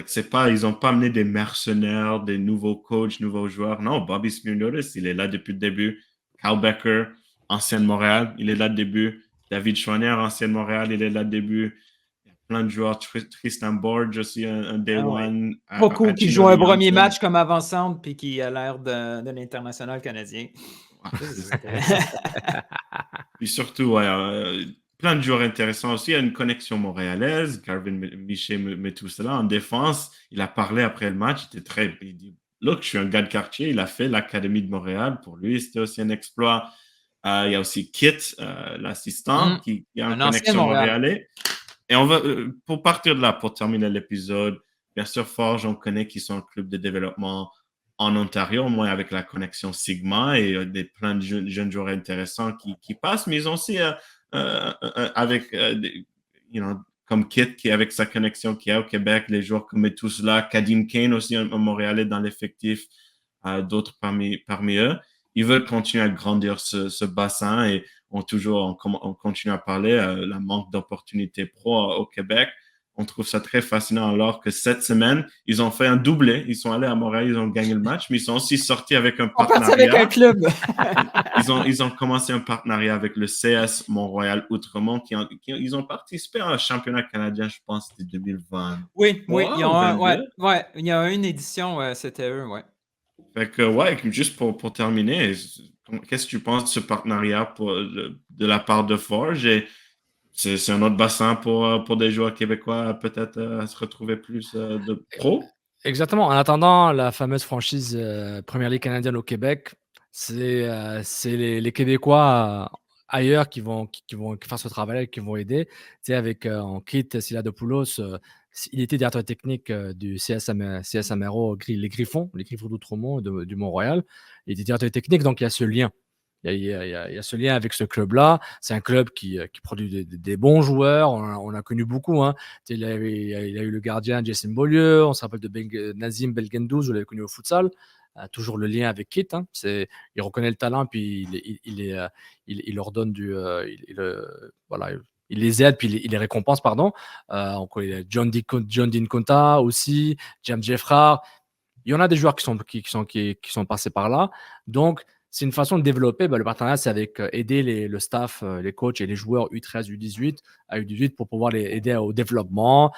c'est pas, ils ont pas amené des mercenaires, des nouveaux coachs, nouveaux joueurs. Non, Bobby Smyrnolis, il est là depuis le début. Kyle Becker, ancien de Montréal, il est là le début. David Schwanner, ancien de Montréal, il est là le début. Il y a plein de joueurs. Tristan Borge aussi, un Day One. Beaucoup qui jouent un premier match comme avant-centre puis qui a l'air de l'international canadien. Puis surtout, plein de joueurs intéressants aussi. Il y a une connexion montréalaise. Garvin Miché met tout cela en défense. Il a parlé après le match. Il dit, look, je suis un gars de quartier. Il a fait l'Académie de Montréal. Pour lui, c'était aussi un exploit. Il y a aussi Kit, l'assistant, qui a une connexion montréalais. Et on va, pour partir de là, pour terminer l'épisode, bien sûr, Forge, on connaît qu'ils sont un club de développement. en Ontario, moins avec la connexion Sigma et plein de jeunes joueurs intéressants qui passent, mais ils ont aussi avec comme Kit qui avec sa connexion qu'il y a au Québec, les joueurs comme tous là, Kadim Kane aussi un Montréalais dans l'effectif, d'autres parmi eux. Ils veulent continuer à grandir ce bassin et on continue à parler la manque d'opportunités pro au Québec. On trouve ça très fascinant alors que cette semaine, ils ont fait un doublé. Ils sont allés à Montréal, ils ont gagné le match, mais ils sont aussi sortis avec un On part avec un partenariat. club. Ils ont commencé un partenariat avec le CS Mont-Royal-Outremont ils ont participé à un championnat canadien, je pense, c'était 2020. Oui, il y a il y a une édition, c'était eux, ouais. Fait que, ouais, juste pour terminer, qu'est-ce que tu penses de ce partenariat de la part de Forge? Et c'est un autre bassin pour des joueurs québécois peut-être à se retrouver plus de pro? Exactement. En attendant la fameuse franchise Première Ligue canadienne au Québec, c'est les Québécois ailleurs qui vont faire ce travail, qui vont aider. Tu sais, avec en kit Siladopoulos, il était directeur technique du CS Amero, les Griffons d'Outremont du Mont-Royal. Il était directeur technique, donc il y a ce lien. Il y a ce lien avec ce club-là. C'est un club qui produit des bons joueurs. On a connu beaucoup. Hein. Il a eu le gardien Jason Beaulieu. On se rappelle de Nazim Belgendouz, je l'avais connu au futsal. Toujours le lien avec Kit. Hein. Il reconnaît le talent, puis il leur donne voilà, il les aide, puis il les récompense, pardon. Il y a John Dean Conta aussi, James Jeffrard. Il y en a des joueurs qui sont passés par là. Donc, c'est une façon de développer. Le partenariat, c'est avec aider le staff, les coachs et les joueurs U13, U18 à U18 pour pouvoir les aider au développement,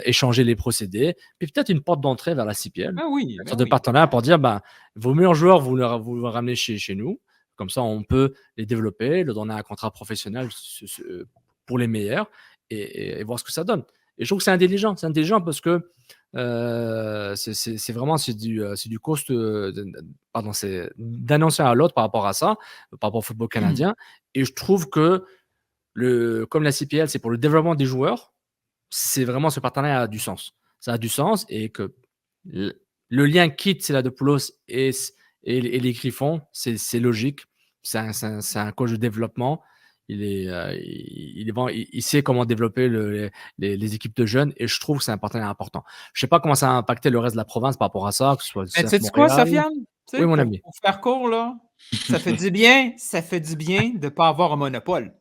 échanger les procédés, puis peut-être une porte d'entrée vers la CPL. Ah oui, Une sorte de partenariat pour dire, vos meilleurs joueurs, vous les ramenez chez nous. Comme ça, on peut les développer, leur donner un contrat professionnel pour les meilleurs et voir ce que ça donne. Et je trouve que c'est intelligent. C'est intelligent parce que c'est vraiment du cost, pardon, c'est d'un ancien à l'autre par rapport à ça, par rapport au football canadien. Et je trouve que comme la CPL, c'est pour le développement des joueurs, c'est vraiment ce partenariat a du sens. Ça a du sens et que le lien Kit Siladopoulos et les Griffons, c'est logique. C'est un coach de développement. Il sait comment développer les équipes de jeunes et je trouve que c'est un partenariat important. Je ne sais pas comment ça a impacté le reste de la province par rapport à ça, que ce soit Mais tu sais quoi, Sofiane? Oui, mon ami. Pour faire court, là, ça fait du bien de ne pas avoir un monopole.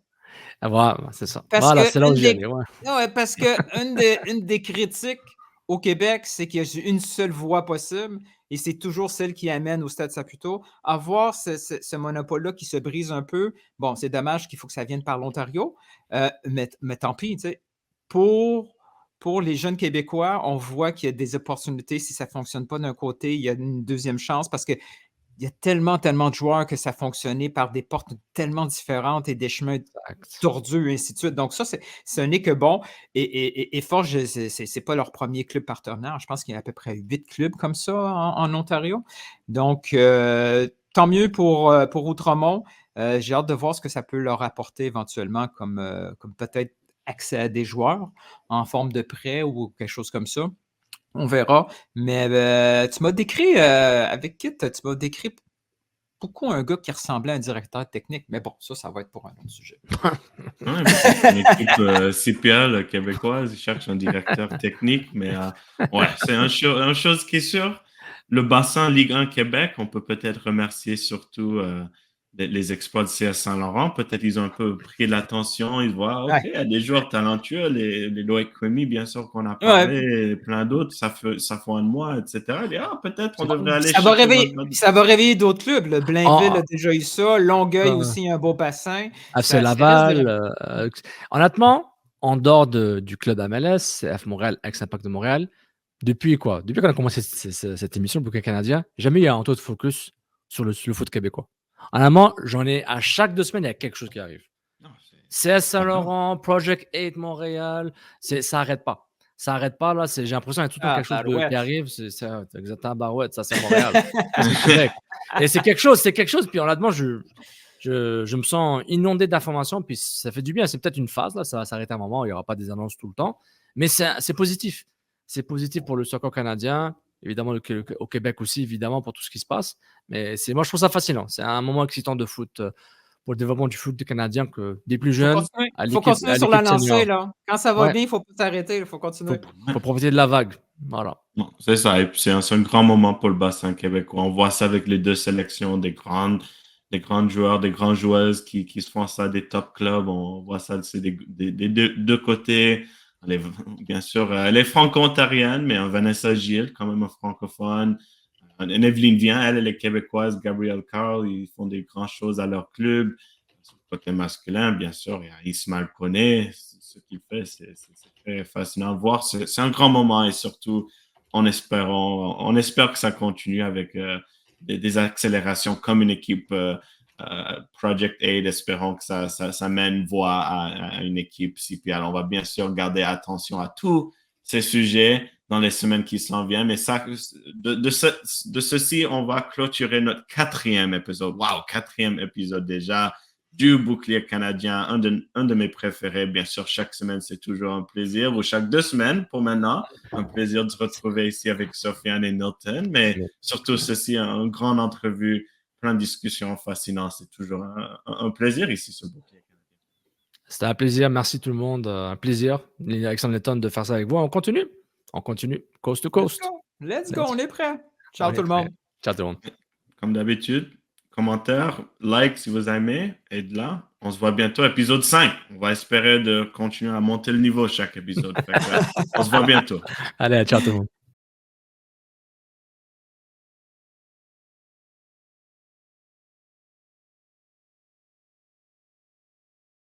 Ah, voilà, c'est ça. Parce Voilà, que c'est là où j'allais. Ouais. Ouais, parce que une des critiques au Québec, c'est qu'il y a une seule voie possible et c'est toujours celle qui amène au Stade Saputo. Avoir ce monopole-là qui se brise un peu, bon, c'est dommage qu'il faut que ça vienne par l'Ontario, mais tant pis, tu sais. Pour les jeunes Québécois, on voit qu'il y a des opportunités. Si ça ne fonctionne pas d'un côté, il y a une deuxième chance parce que il y a tellement de joueurs que ça fonctionnait par des portes tellement différentes et des chemins tordus, et ainsi de suite. Donc ça, ce n'est que bon. Et Forge, c'est pas leur premier club partenaire. Je pense qu'il y a à peu près 8 clubs comme ça en Ontario. Donc, tant mieux pour Outremont. J'ai hâte de voir ce que ça peut leur apporter éventuellement comme peut-être accès à des joueurs en forme de prêt ou quelque chose comme ça. On verra. Mais tu m'as décrit, avec Kit, tu m'as décrit beaucoup un gars qui ressemblait à un directeur technique. Mais bon, ça va être pour un autre sujet. Ouais, c'est une équipe CPL québécoise, ils cherchent un directeur technique, mais ouais, c'est une chose qui est sûre. Le bassin Ligue 1 Québec, on peut peut-être remercier surtout les exploits de CS Saint-Laurent. Peut-être ils ont un peu pris l'attention, ils voient, OK, il y a des joueurs talentueux, les Loïc Rémy, bien sûr qu'on a parlé, et plein d'autres, ça fait un mois, etc. Et, peut-être on devrait aller ça va réveiller d'autres clubs. Le Blainville a déjà eu ça, Longueuil aussi, un beau bassin. FC Laval. Honnêtement, en dehors du club MLS, CF Montréal, ex-Impact de Montréal, depuis qu'on a commencé cette émission, le bouquin canadien, jamais il y a un taux de focus sur le foot québécois. Honnêtement, j'en ai à chaque 2 semaines, il y a quelque chose qui arrive. CS Saint-Laurent, Project 8 Montréal, ça n'arrête pas. Ça n'arrête pas, là. J'ai l'impression qu'il y a tout quelque chose qui arrive. C'est exactement Barouette, ça c'est Montréal. Et c'est quelque chose. Puis honnêtement, je me sens inondé d'informations, puis ça fait du bien. C'est peut-être une phase, là, ça va s'arrêter un moment, il n'y aura pas des annonces tout le temps. Mais c'est positif. C'est positif pour le soccer canadien. évidemment au Québec aussi, évidemment, pour tout ce qui se passe. Mais moi, je trouve ça fascinant. C'est un moment excitant de foot pour le développement du foot canadien, que des plus jeunes à Faut continuer sur l'équipe la lancée, senior. là. Quand ça va Ouais, bien, il faut pas s'arrêter, il faut continuer. faut profiter de la vague. Voilà. Non, c'est ça. Et puis c'est un grand moment pour le bassin québécois. On voit ça avec les deux sélections, des grands joueurs, des grandes joueuses qui se font ça des top clubs. On voit ça c'est des deux côtés. Les- bien sûr, elle est franco-ontarienne, mais un Vanessa Gilles, quand même un francophone. Une Evelyne Vient, elle est québécoise. Gabrielle Carl, ils font des grandes choses à leur club. Sur le côté masculin, bien sûr, il y a Ismaël Koné. Ce qu'il fait, c'est très fascinant à voir. C'est un grand moment et surtout, on espère que ça continue avec des accélérations comme une équipe Project Aid. Espérons que ça mène voie à une équipe CPL. On va bien sûr garder attention à tous ces sujets dans les semaines qui s'en viennent. Mais ça, de ceci, on va clôturer notre 4e épisode. Wow, 4e épisode déjà du Bouclier canadien, un de mes préférés. Bien sûr, chaque semaine, c'est toujours un plaisir, ou chaque 2 semaines pour maintenant. Un plaisir de se retrouver ici avec Sofiane et Milton, mais surtout ceci, une grande entrevue, plein de discussions fascinantes. C'est toujours un plaisir ici sur le Bouclier canadien. C'était un plaisir. Merci tout le monde. Un plaisir, Alexandre Letton, de faire ça avec vous. On continue, coast to coast. Let's go, on est prêt. Ciao tout le monde. Ciao tout le monde. Comme d'habitude, commentaires, like si vous aimez, et de là, on se voit bientôt, épisode 5. On va espérer de continuer à monter le niveau chaque épisode. On se voit bientôt. Allez, ciao tout le monde.